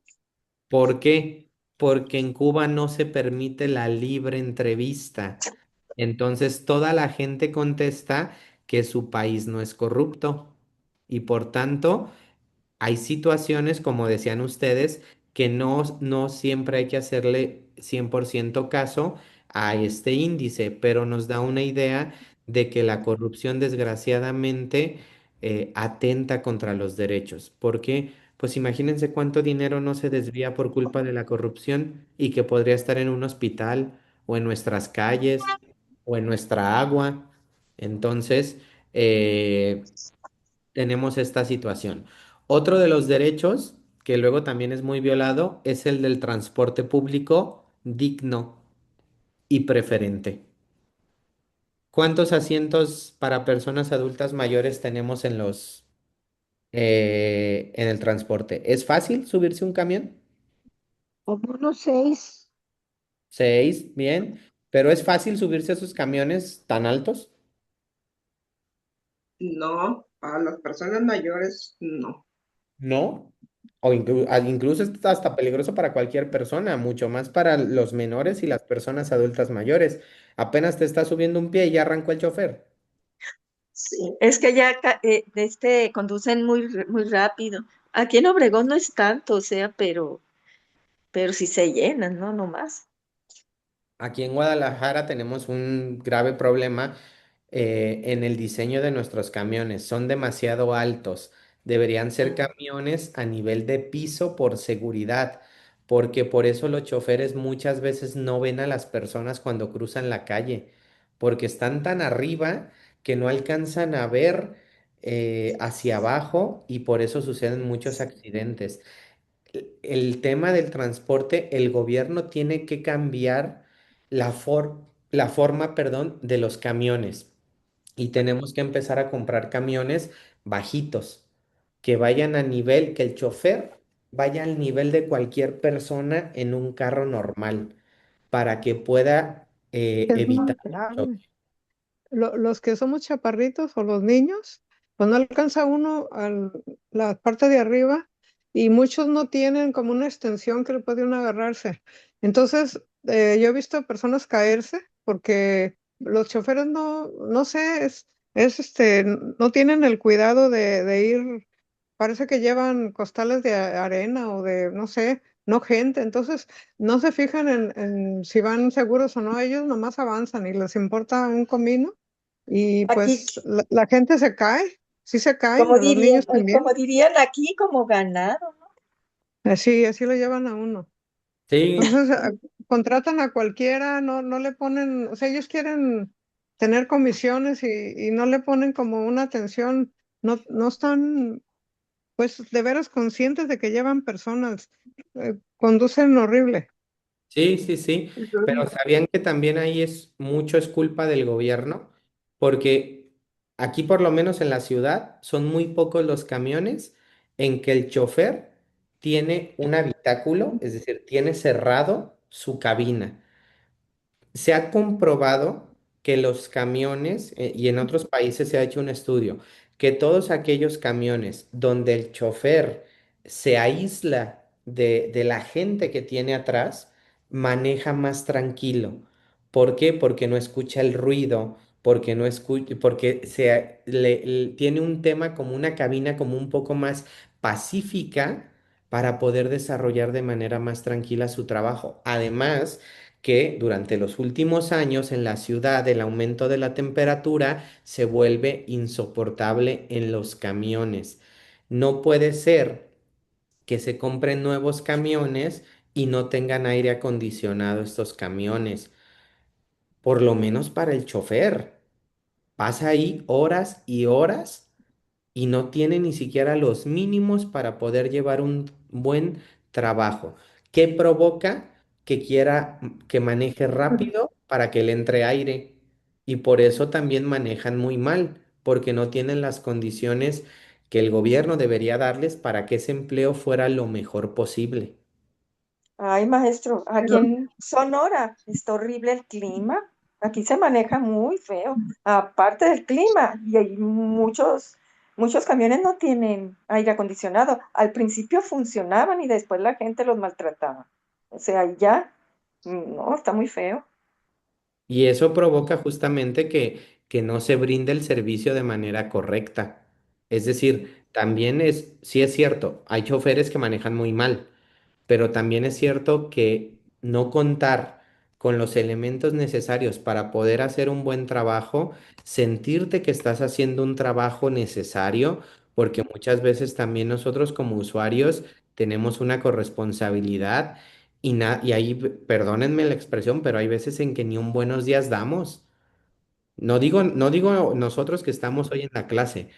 ¿Por qué? Porque en Cuba no se permite la libre entrevista. Entonces toda la gente contesta que su país no es corrupto y por tanto hay situaciones, como decían ustedes, que no siempre hay que hacerle 100% caso a este índice, pero nos da una idea de que la corrupción desgraciadamente atenta contra los derechos. Porque, pues imagínense cuánto dinero no se desvía por culpa de la corrupción y que podría estar en un hospital o en nuestras calles o en nuestra agua. Entonces, eh, tenemos esta situación. Otro de los derechos que luego también es muy violado es el del transporte público digno y preferente. ¿Cuántos asientos para personas adultas mayores tenemos en el transporte? ¿Es fácil subirse un camión? Como unos 6. 6, bien. Pero ¿es fácil subirse a esos camiones tan altos? No, a las personas mayores no. No. O incluso es hasta peligroso para cualquier persona, mucho más para los menores y las personas adultas mayores. Apenas te está subiendo un pie y ya arrancó el chofer. Sí, es que ya conducen muy rápido. Aquí en Obregón no es tanto, o sea, pero sí se llenan, ¿no? No más. Aquí en Guadalajara tenemos un grave problema en el diseño de nuestros camiones. Son demasiado altos. Deberían ser camiones a nivel de piso por seguridad, porque por eso los choferes muchas veces no ven a las personas cuando cruzan la calle, porque están tan arriba que no alcanzan a ver hacia abajo y por eso suceden muchos accidentes. El tema del transporte, el gobierno tiene que cambiar la forma, perdón, de los camiones y tenemos que empezar a comprar camiones bajitos, que vayan a nivel, que el chofer vaya al nivel de cualquier persona en un carro normal para que pueda Es evitar más el grave. choque. Los que somos chaparritos o los niños, pues no alcanza uno a la parte de arriba y muchos no tienen como una extensión que le puede uno agarrarse. Entonces, yo he visto personas caerse porque los choferes no sé, no tienen el cuidado de ir, parece que llevan costales de arena o de, no sé, no gente. Entonces, no se fijan en si van seguros o no, ellos nomás avanzan y les importa un comino y Aquí, pues la gente se cae, sí se caen, los niños también. como dirían aquí, como ganado. Así lo llevan a uno. Sí, Entonces, contratan a cualquiera, no le ponen, o sea, ellos quieren tener comisiones y no le ponen como una atención, no están, pues, de veras conscientes de que llevan personas, conducen horrible. sí, sí, sí, pero sabían que también ahí es culpa del gobierno, porque aquí por lo menos en la ciudad son muy pocos los camiones en que el chofer tiene un habitáculo, es decir, tiene cerrado su cabina. Se ha comprobado que los camiones, y en otros países se ha hecho un estudio, que todos aquellos camiones donde el chofer se aísla de la gente que tiene atrás, maneja más tranquilo. ¿Por qué? Porque no escucha el ruido, porque no escucha, porque tiene un tema como una cabina como un poco más pacífica para poder desarrollar de manera más tranquila su trabajo. Además, que durante los últimos años en la ciudad el aumento de la temperatura se vuelve insoportable en los camiones. No puede ser que se compren nuevos camiones y no tengan aire acondicionado estos camiones, por lo menos para el chofer. Pasa ahí horas y horas y no tiene ni siquiera los mínimos para poder llevar un buen trabajo. ¿Qué provoca? Que quiera que maneje rápido para que le entre aire. Y por eso también manejan muy mal, porque no tienen las condiciones que el gobierno debería darles para que ese empleo fuera lo mejor posible. Ay, maestro, aquí Pero en Sonora está horrible el clima. Aquí se maneja muy feo. Aparte del clima, y hay muchos camiones no tienen aire acondicionado. Al principio funcionaban y después la gente los maltrataba. O sea, ya, no, está muy feo. Y eso provoca justamente que no se brinde el servicio de manera correcta. Es decir, también sí es cierto, hay choferes que manejan muy mal, pero también es cierto que no contar con los elementos necesarios para poder hacer un buen trabajo, sentirte que estás haciendo un trabajo necesario, porque muchas veces también nosotros como usuarios tenemos una corresponsabilidad y ahí, perdónenme la expresión, pero hay veces en que ni un buenos días damos. No digo nosotros que estamos hoy en la clase.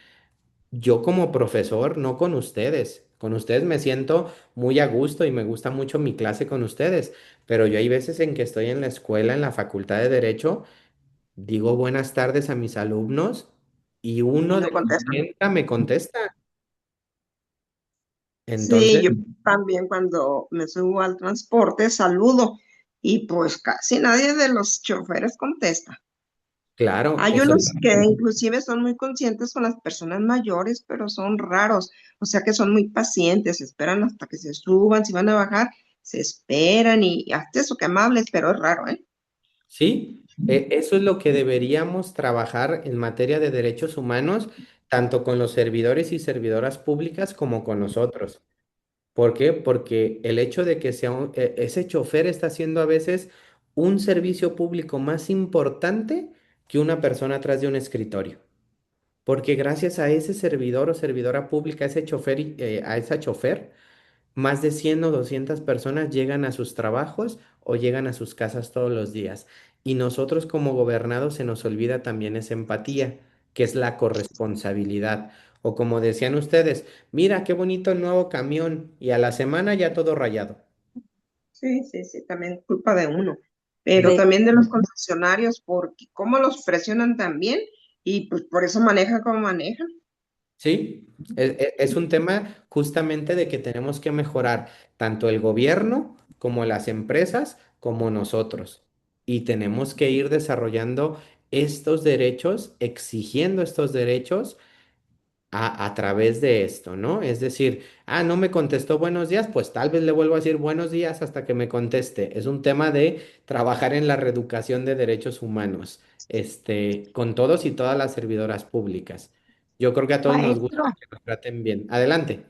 Yo como profesor, no con ustedes. Con ustedes me siento muy a gusto y me gusta mucho mi clase con ustedes, pero yo hay veces en que estoy en la escuela, en la Facultad de Derecho, digo buenas tardes a mis alumnos y y uno de no los contestan. 40 me contesta. Sí, Entonces, yo también cuando me subo al transporte saludo y pues casi nadie de los choferes contesta. claro, Hay eso. unos que inclusive son muy conscientes con las personas mayores, pero son raros, o sea que son muy pacientes, esperan hasta que se suban, si van a bajar, se esperan y hasta eso que amables, pero es raro, ¿eh? Sí, eso es lo que deberíamos trabajar en materia de derechos humanos, tanto con los servidores y servidoras públicas como con nosotros. ¿Por qué? Porque el hecho de que ese chofer está haciendo a veces un servicio público más importante que una persona atrás de un escritorio. Porque gracias a ese servidor o servidora pública, a ese chofer, a esa chofer, más de 100 o 200 personas llegan a sus trabajos o llegan a sus casas todos los días. Y nosotros como gobernados se nos olvida también esa empatía, que es la corresponsabilidad. O como decían ustedes, mira qué bonito el nuevo camión y a la semana ya todo rayado. Sí, sí, sí, también culpa de uno, pero En- Sí. también de los concesionarios, porque cómo los presionan también y pues por eso manejan como manejan. Sí, es un tema justamente de que tenemos que mejorar tanto el gobierno como las empresas como nosotros. Y tenemos que ir desarrollando estos derechos, exigiendo estos derechos a través de esto, ¿no? Es decir, no me contestó buenos días, pues tal vez le vuelvo a decir buenos días hasta que me conteste. Es un tema de trabajar en la reeducación de derechos humanos, con todos y todas las servidoras públicas. Yo creo que a todos nos gusta Maestro, que nos traten bien. Adelante.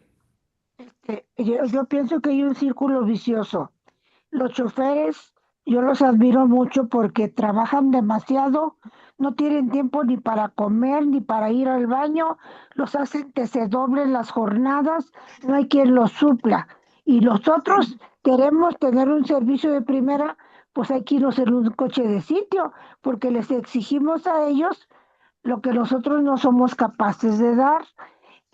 yo pienso que hay un círculo vicioso. Los choferes, yo los admiro mucho porque trabajan demasiado, no tienen tiempo ni para comer ni para ir al baño, los hacen que se doblen las jornadas, no hay quien los supla. Y los otros queremos tener un servicio de primera, pues hay que irnos en un coche de sitio, porque les exigimos a ellos lo que nosotros no somos capaces de dar.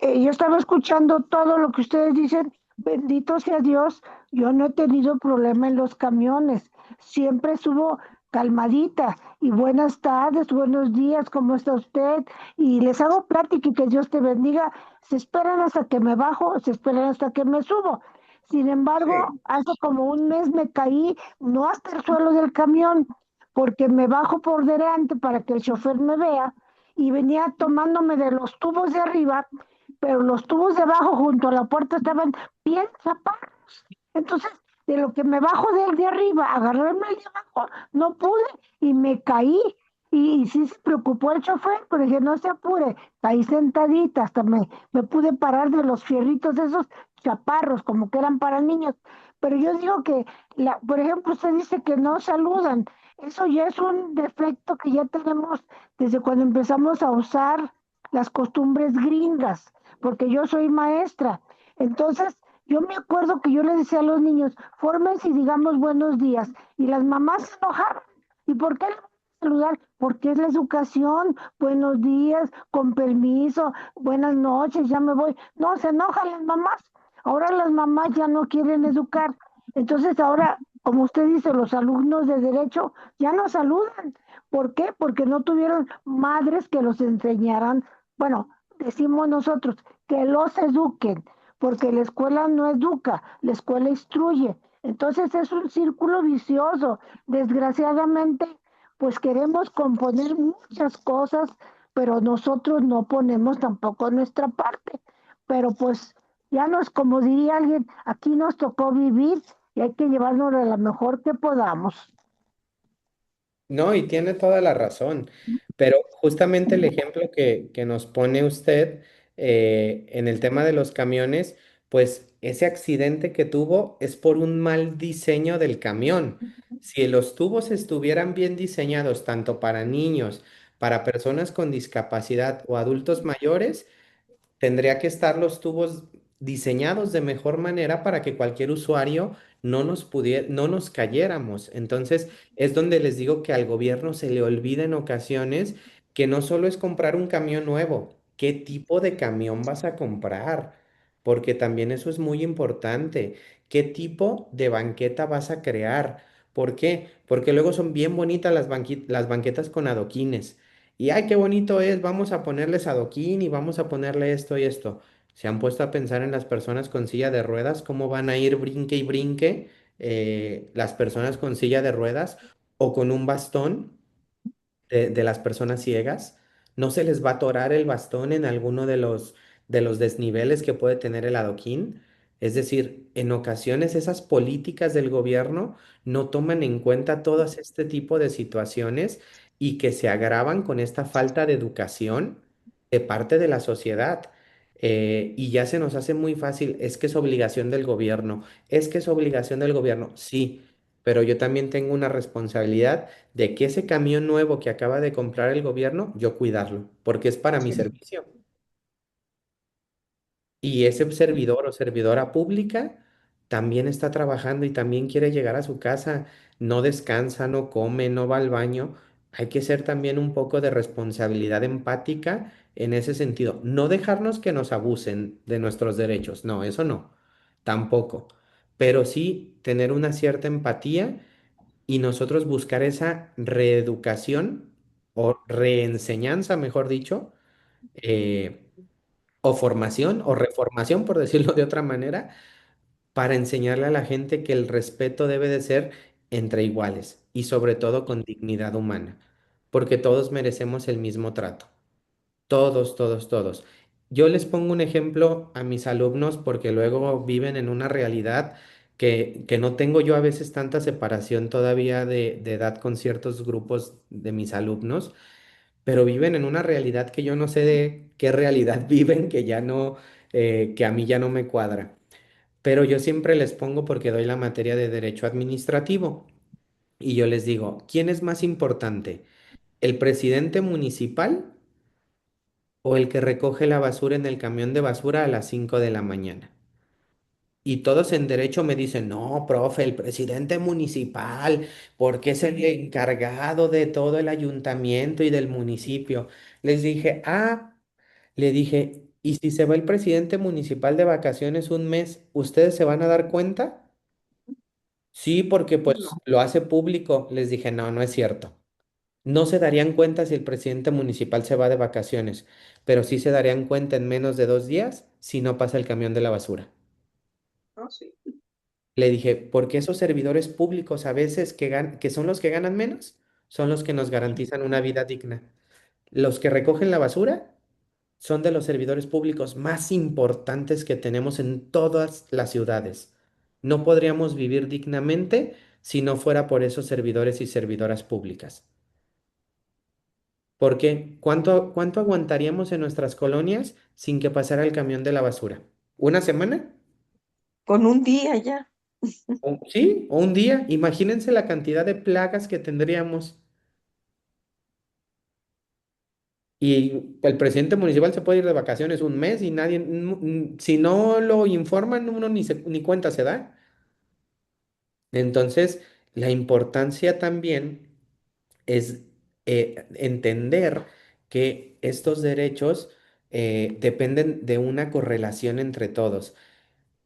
Yo estaba escuchando todo lo que ustedes dicen, bendito sea Dios, yo no he tenido problema en los camiones, siempre estuvo calmadita y buenas tardes, buenos días, ¿cómo está usted? Y les hago plática y que Dios te bendiga, se esperan hasta que me bajo, se esperan hasta que me subo. Sin embargo, Sí, hace como un mes me caí, no hasta el suelo del camión, porque me bajo por delante para que el chofer me vea y venía tomándome de los tubos de arriba, pero los tubos de abajo junto a la puerta estaban bien tapados. Entonces, de lo que me bajo del de arriba, agarrarme el de abajo, no pude y me caí. Y sí se preocupó el chofer, pero dije, no se apure, caí sentadita, hasta me pude parar de los fierritos de esos chaparros, como que eran para niños. Pero yo digo que, por ejemplo, usted dice que no saludan. Eso ya es un defecto que ya tenemos desde cuando empezamos a usar las costumbres gringas, porque yo soy maestra. Entonces, yo me acuerdo que yo le decía a los niños, fórmense y digamos buenos días. Y las mamás se enojaron. ¿Y por qué le van a saludar? Porque es la educación. Buenos días, con permiso, buenas noches, ya me voy. No, se enojan las mamás. Ahora las mamás ya no quieren educar. Entonces ahora, como usted dice, los alumnos de derecho ya no saludan. ¿Por qué? Porque no tuvieron madres que los enseñaran. Bueno, decimos nosotros, que los eduquen, porque la escuela no educa, la escuela instruye. Entonces es un círculo vicioso. Desgraciadamente, pues queremos componer muchas cosas, pero nosotros no ponemos tampoco nuestra parte. Pero pues ya nos, como diría alguien, aquí nos tocó vivir y hay que llevarnos a lo mejor que podamos. No, y tiene toda la razón, pero justamente el ejemplo que nos pone usted en el tema de los camiones, pues ese accidente que tuvo es por un mal diseño del camión. Si los tubos estuvieran bien diseñados tanto para niños, para personas con discapacidad o adultos mayores, tendría que estar los tubos diseñados de mejor manera para que cualquier usuario no nos cayéramos. Entonces, es donde les digo que al gobierno se le olvida en ocasiones que no solo es comprar un camión nuevo, ¿qué tipo de camión vas a comprar? Porque también eso es muy importante. ¿Qué tipo de banqueta vas a crear? ¿Por qué? Porque luego son bien bonitas las banquetas con adoquines. Y ay, qué bonito es, vamos a ponerles adoquín y vamos a ponerle esto y esto. ¿Se han puesto a pensar en las personas con silla de ruedas, cómo van a ir brinque y brinque las personas con silla de ruedas o con un bastón de las personas ciegas? ¿No se les va a atorar el bastón en alguno de los desniveles que puede tener el adoquín? Es decir, en ocasiones esas políticas del gobierno no toman en cuenta todas este tipo de situaciones y que se agravan con esta falta de educación de parte de la sociedad. Y ya se nos hace muy fácil, es que es obligación del gobierno, es que es obligación del gobierno, sí, pero yo también tengo una responsabilidad de que ese camión nuevo que acaba de comprar el gobierno, yo cuidarlo, porque es para mi Sí. servicio. Y ese servidor o servidora pública también está trabajando y también quiere llegar a su casa, no descansa, no come, no va al baño. Hay que ser también un poco de responsabilidad empática en ese sentido. No dejarnos que nos abusen de nuestros derechos, no, eso no, tampoco. Pero sí tener una cierta empatía y nosotros buscar esa reeducación o reenseñanza, mejor dicho, eh, o formación o reformación, por decirlo de otra manera, para enseñarle a la gente que el respeto debe de ser entre iguales y sobre todo con dignidad humana, porque todos merecemos el mismo trato. Todos, todos, todos. Yo les pongo un ejemplo a mis alumnos porque luego viven en una realidad que no tengo yo a veces tanta separación todavía de edad con ciertos grupos de mis alumnos, pero viven en una realidad que yo no sé de qué realidad viven, que ya no, que a mí ya no me cuadra. Pero yo siempre les pongo porque doy la materia de derecho administrativo y yo les digo, ¿quién es más importante? ¿El presidente municipal o el que recoge la basura en el camión de basura a las 5 de la mañana? Y todos en derecho me dicen, no, profe, el presidente municipal, porque es el encargado de todo el ayuntamiento y del municipio. Les dije, le dije, ¿y si se va el presidente municipal de vacaciones un mes, ustedes se van a dar cuenta? Sí, porque pues No, lo hace público. Les dije, no, no es cierto. No se darían cuenta si el presidente municipal se va de vacaciones, pero sí se darían cuenta en menos de 2 días si no pasa el camión de la basura. no, sí. Le dije, porque esos servidores públicos a veces que son los que ganan menos, son los que nos garantizan una vida digna. Los que recogen la basura son de los servidores públicos más importantes que tenemos en todas las ciudades. No podríamos vivir dignamente si no fuera por esos servidores y servidoras públicas. Porque ¿cuánto aguantaríamos en nuestras colonias sin que pasara el camión de la basura? ¿Una semana? Con un día ya. Sí, o un día. Imagínense la cantidad de plagas que tendríamos. Y el presidente municipal se puede ir de vacaciones un mes y nadie, si no lo informan, uno ni cuenta se da. Entonces, la importancia también es entender que estos derechos dependen de una correlación entre todos.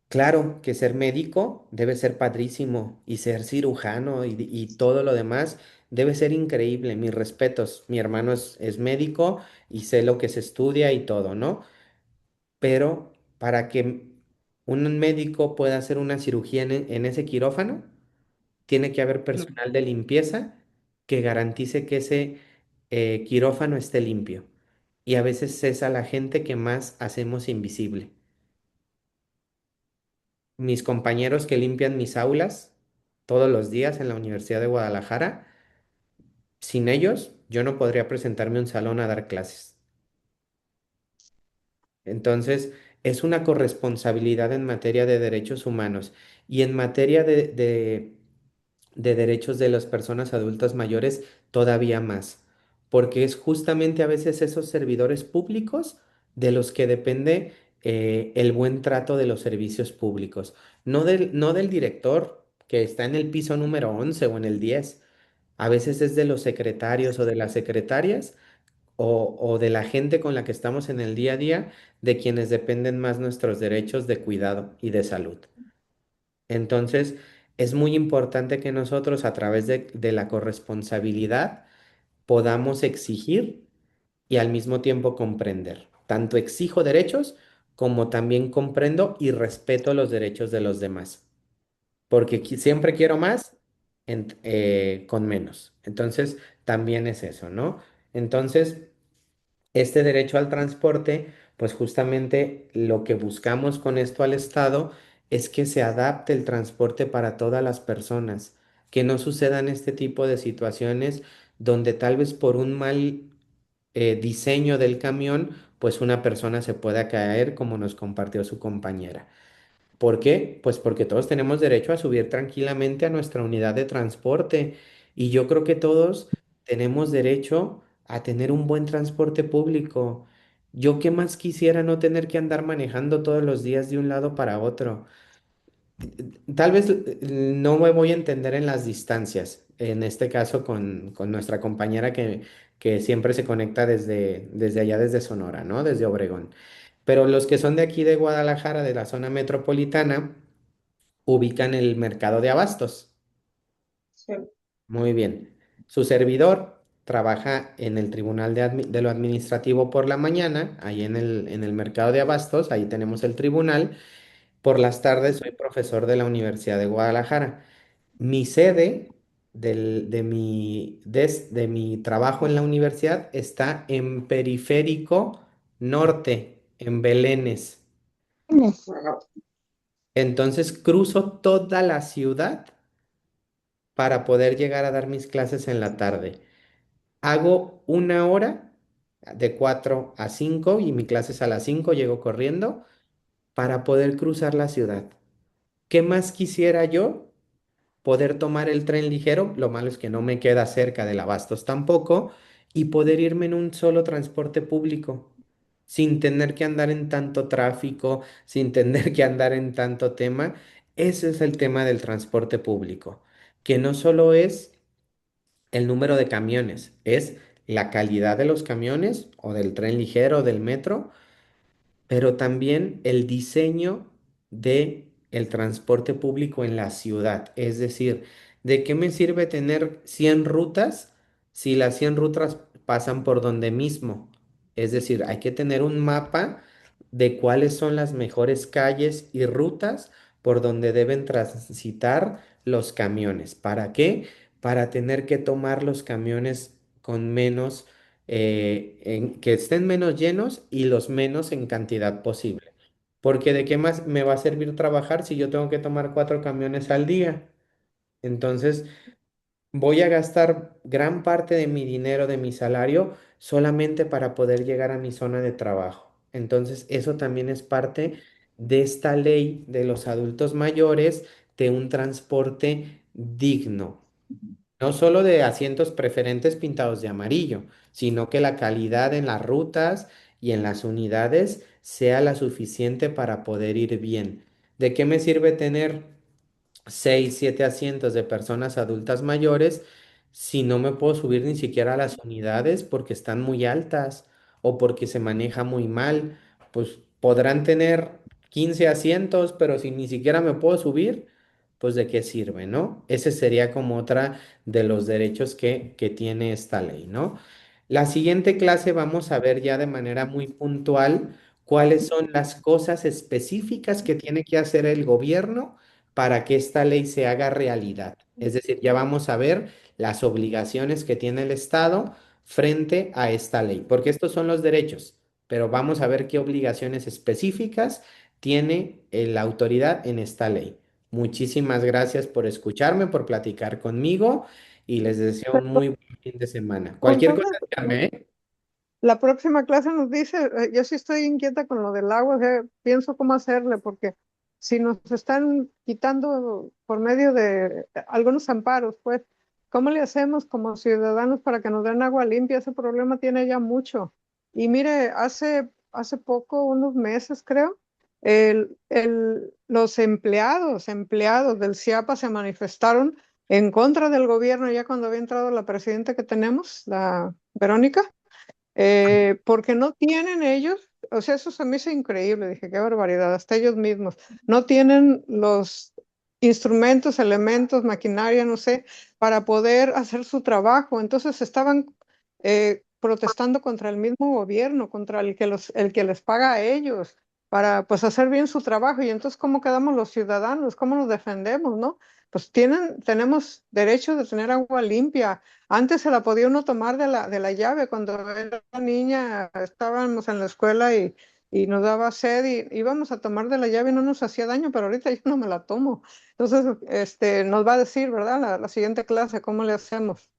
Claro que ser médico debe ser padrísimo y ser cirujano y todo lo demás debe ser increíble. Mis respetos, mi hermano es médico y sé lo que se estudia y todo, ¿no? Pero para que un médico pueda hacer una cirugía en ese quirófano, tiene que haber No. personal de limpieza que garantice que ese quirófano esté limpio. Y a veces es a la gente que más hacemos invisible. Mis compañeros que limpian mis aulas todos los días en la Universidad de Guadalajara, sin ellos yo no podría presentarme a un salón a dar clases. Entonces, es una corresponsabilidad en materia de derechos humanos y en materia de derechos de las personas adultas mayores todavía más, porque es justamente a veces esos servidores públicos de los que depende el buen trato de los servicios públicos, no del director que está en el piso número 11 o en el 10. A veces es de los secretarios o de las secretarias o de la gente con la que estamos en el día a día, de quienes dependen más nuestros derechos de cuidado y de salud. Entonces, es muy importante que nosotros a través de la corresponsabilidad podamos exigir y al mismo tiempo comprender. Tanto exijo derechos como también comprendo y respeto los derechos de los demás, porque siempre quiero más con menos. Entonces, también es eso, ¿no? Entonces, este derecho al transporte, pues justamente lo que buscamos con esto al Estado es que se adapte el transporte para todas las personas, que no sucedan este tipo de situaciones donde tal vez por un mal diseño del camión, pues una persona se pueda caer, como nos compartió su compañera. ¿Por qué? Pues porque todos tenemos derecho a subir tranquilamente a nuestra unidad de transporte y yo creo que todos tenemos derecho a tener un buen transporte público. Yo qué más quisiera no tener que andar manejando todos los días de un lado para otro. Tal vez no me voy a entender en las distancias, en este caso con nuestra compañera que siempre se conecta desde allá, desde Sonora, ¿no? Desde Obregón. Pero los que son de aquí de Guadalajara, de la zona metropolitana, ubican el mercado de abastos. Sí. Muy bien. Su servidor trabaja en el Tribunal de lo Administrativo por la mañana, ahí en el mercado de abastos, ahí tenemos el tribunal. Por las tardes soy profesor de la Universidad de Guadalajara. Mi sede de mi trabajo en la universidad está en Periférico Norte, en Belénes. Wow. Entonces cruzo toda la ciudad para poder llegar a dar mis clases en la tarde. Hago una hora de 4 a 5 y mi clase es a las 5, llego corriendo para poder cruzar la ciudad. ¿Qué más quisiera yo? Poder tomar el tren ligero, lo malo es que no me queda cerca del Abastos tampoco, y poder irme en un solo transporte público, sin tener que andar en tanto tráfico, sin tener que andar en tanto tema. Ese es el tema del transporte público, que no solo es el número de camiones, es la calidad de los camiones o del tren ligero o del metro, pero también el diseño de el transporte público en la ciudad. Es decir, ¿de qué me sirve tener 100 rutas si las 100 rutas pasan por donde mismo? Es decir, hay que tener un mapa de cuáles son las mejores calles y rutas por donde deben transitar los camiones. ¿Para qué? para tener que tomar los camiones con menos, que estén menos llenos y los menos en cantidad posible. Porque ¿de qué más me va a servir trabajar si yo tengo que tomar 4 camiones al día? Entonces, voy a gastar gran parte de mi dinero, de mi salario, solamente para poder llegar a mi zona de trabajo. Entonces, eso también es parte de esta ley de los adultos mayores, de un transporte digno. No solo de asientos preferentes pintados de amarillo, sino que la calidad en las rutas y en las unidades sea la suficiente para poder ir bien. ¿De qué me sirve tener 6, 7 asientos de personas adultas mayores si no me puedo subir ni siquiera a las unidades porque están muy altas o porque se maneja muy mal? Pues podrán tener 15 asientos, pero si ni siquiera me puedo subir, pues de qué sirve, ¿no? Ese sería como otra de los derechos que tiene esta ley, ¿no? La siguiente clase vamos a ver ya de manera muy puntual cuáles son las cosas específicas que tiene que hacer el gobierno para que esta ley se haga realidad. Es decir, ya vamos a ver las obligaciones que tiene el Estado frente a esta ley, porque estos son los derechos, pero vamos a ver qué obligaciones específicas tiene la autoridad en esta ley. Muchísimas gracias por escucharme, por platicar conmigo y les deseo un muy buen fin de semana. Cualquier cosa, Entonces, díganme, ¿eh? la próxima clase nos dice, yo sí estoy inquieta con lo del agua, o sea, pienso cómo hacerle, porque si nos están quitando por medio de algunos amparos, pues, ¿cómo le hacemos como ciudadanos para que nos den agua limpia? Ese problema tiene ya mucho. Y mire, hace poco, unos meses creo, los empleados del CIAPA se manifestaron en contra del gobierno ya cuando había entrado la presidenta que tenemos, la Verónica, porque no tienen ellos, o sea, eso se me hizo increíble, dije, qué barbaridad, hasta ellos mismos, no tienen los instrumentos, elementos, maquinaria, no sé, para poder hacer su trabajo. Entonces estaban protestando contra el mismo gobierno, contra el que les paga a ellos, para pues hacer bien su trabajo. Y entonces, ¿cómo quedamos los ciudadanos? ¿Cómo nos defendemos, no? Pues tenemos derecho de tener agua limpia. Antes se la podía uno tomar de la llave. Cuando era niña estábamos en la escuela y nos daba sed y íbamos a tomar de la llave y no nos hacía daño, pero ahorita yo no me la tomo. Entonces, nos va a decir, ¿verdad? La siguiente clase, ¿cómo le hacemos?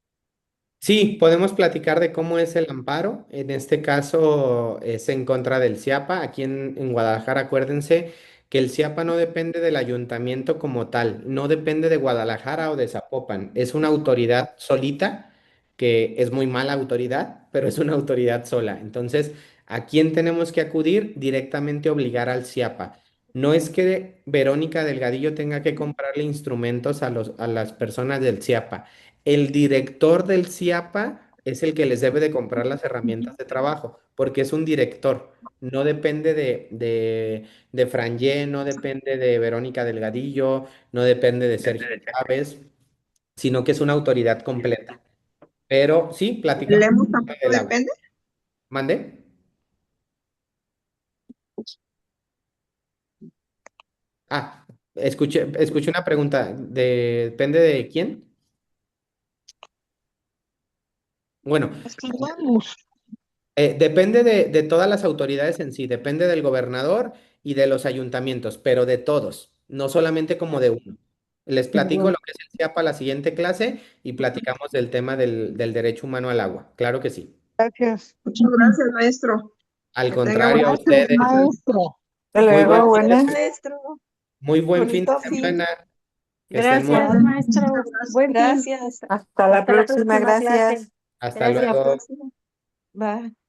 Sí, podemos platicar de cómo es el amparo. En este caso es en contra del CIAPA. Aquí en Guadalajara, acuérdense que el CIAPA no depende del ayuntamiento como tal, no depende de Guadalajara o de Zapopan. Es una autoridad solita, que es muy mala autoridad, pero es una autoridad sola. Entonces, ¿a quién tenemos que acudir? Directamente obligar al CIAPA. No es que Verónica Delgadillo tenga que comprarle instrumentos a las personas del CIAPA. El director del CIAPA es el que les debe de comprar las herramientas de trabajo, porque es un director. No depende de Frangé, no depende de Verónica Delgadillo, no depende de Sergio Chávez, sino que es una autoridad completa. Pero sí, platicamos Lemos tampoco del agua. depende. ¿Mande? Ah, escuché una pregunta. ¿Depende de quién? Bueno, Escribamos. depende de todas las autoridades en sí, depende del gobernador y de los ayuntamientos, pero de todos, no solamente como de uno. Les platico lo que es el CIAPA la siguiente clase y platicamos del tema del derecho humano al agua. Claro que sí. Gracias. Muchas gracias, maestro. Al Que tenga contrario, a buenas Gracias, ustedes, tardes. maestro. Hasta muy buen luego, fin de buenas. semana. Maestro. Muy buen fin Bonito de fin. semana. Que estén muy Gracias, bien. maestro. Buen fin. Gracias. Hasta la Hasta la próxima, próxima clase. gracias. Hasta Hasta la Gracias. luego. próxima. Bye.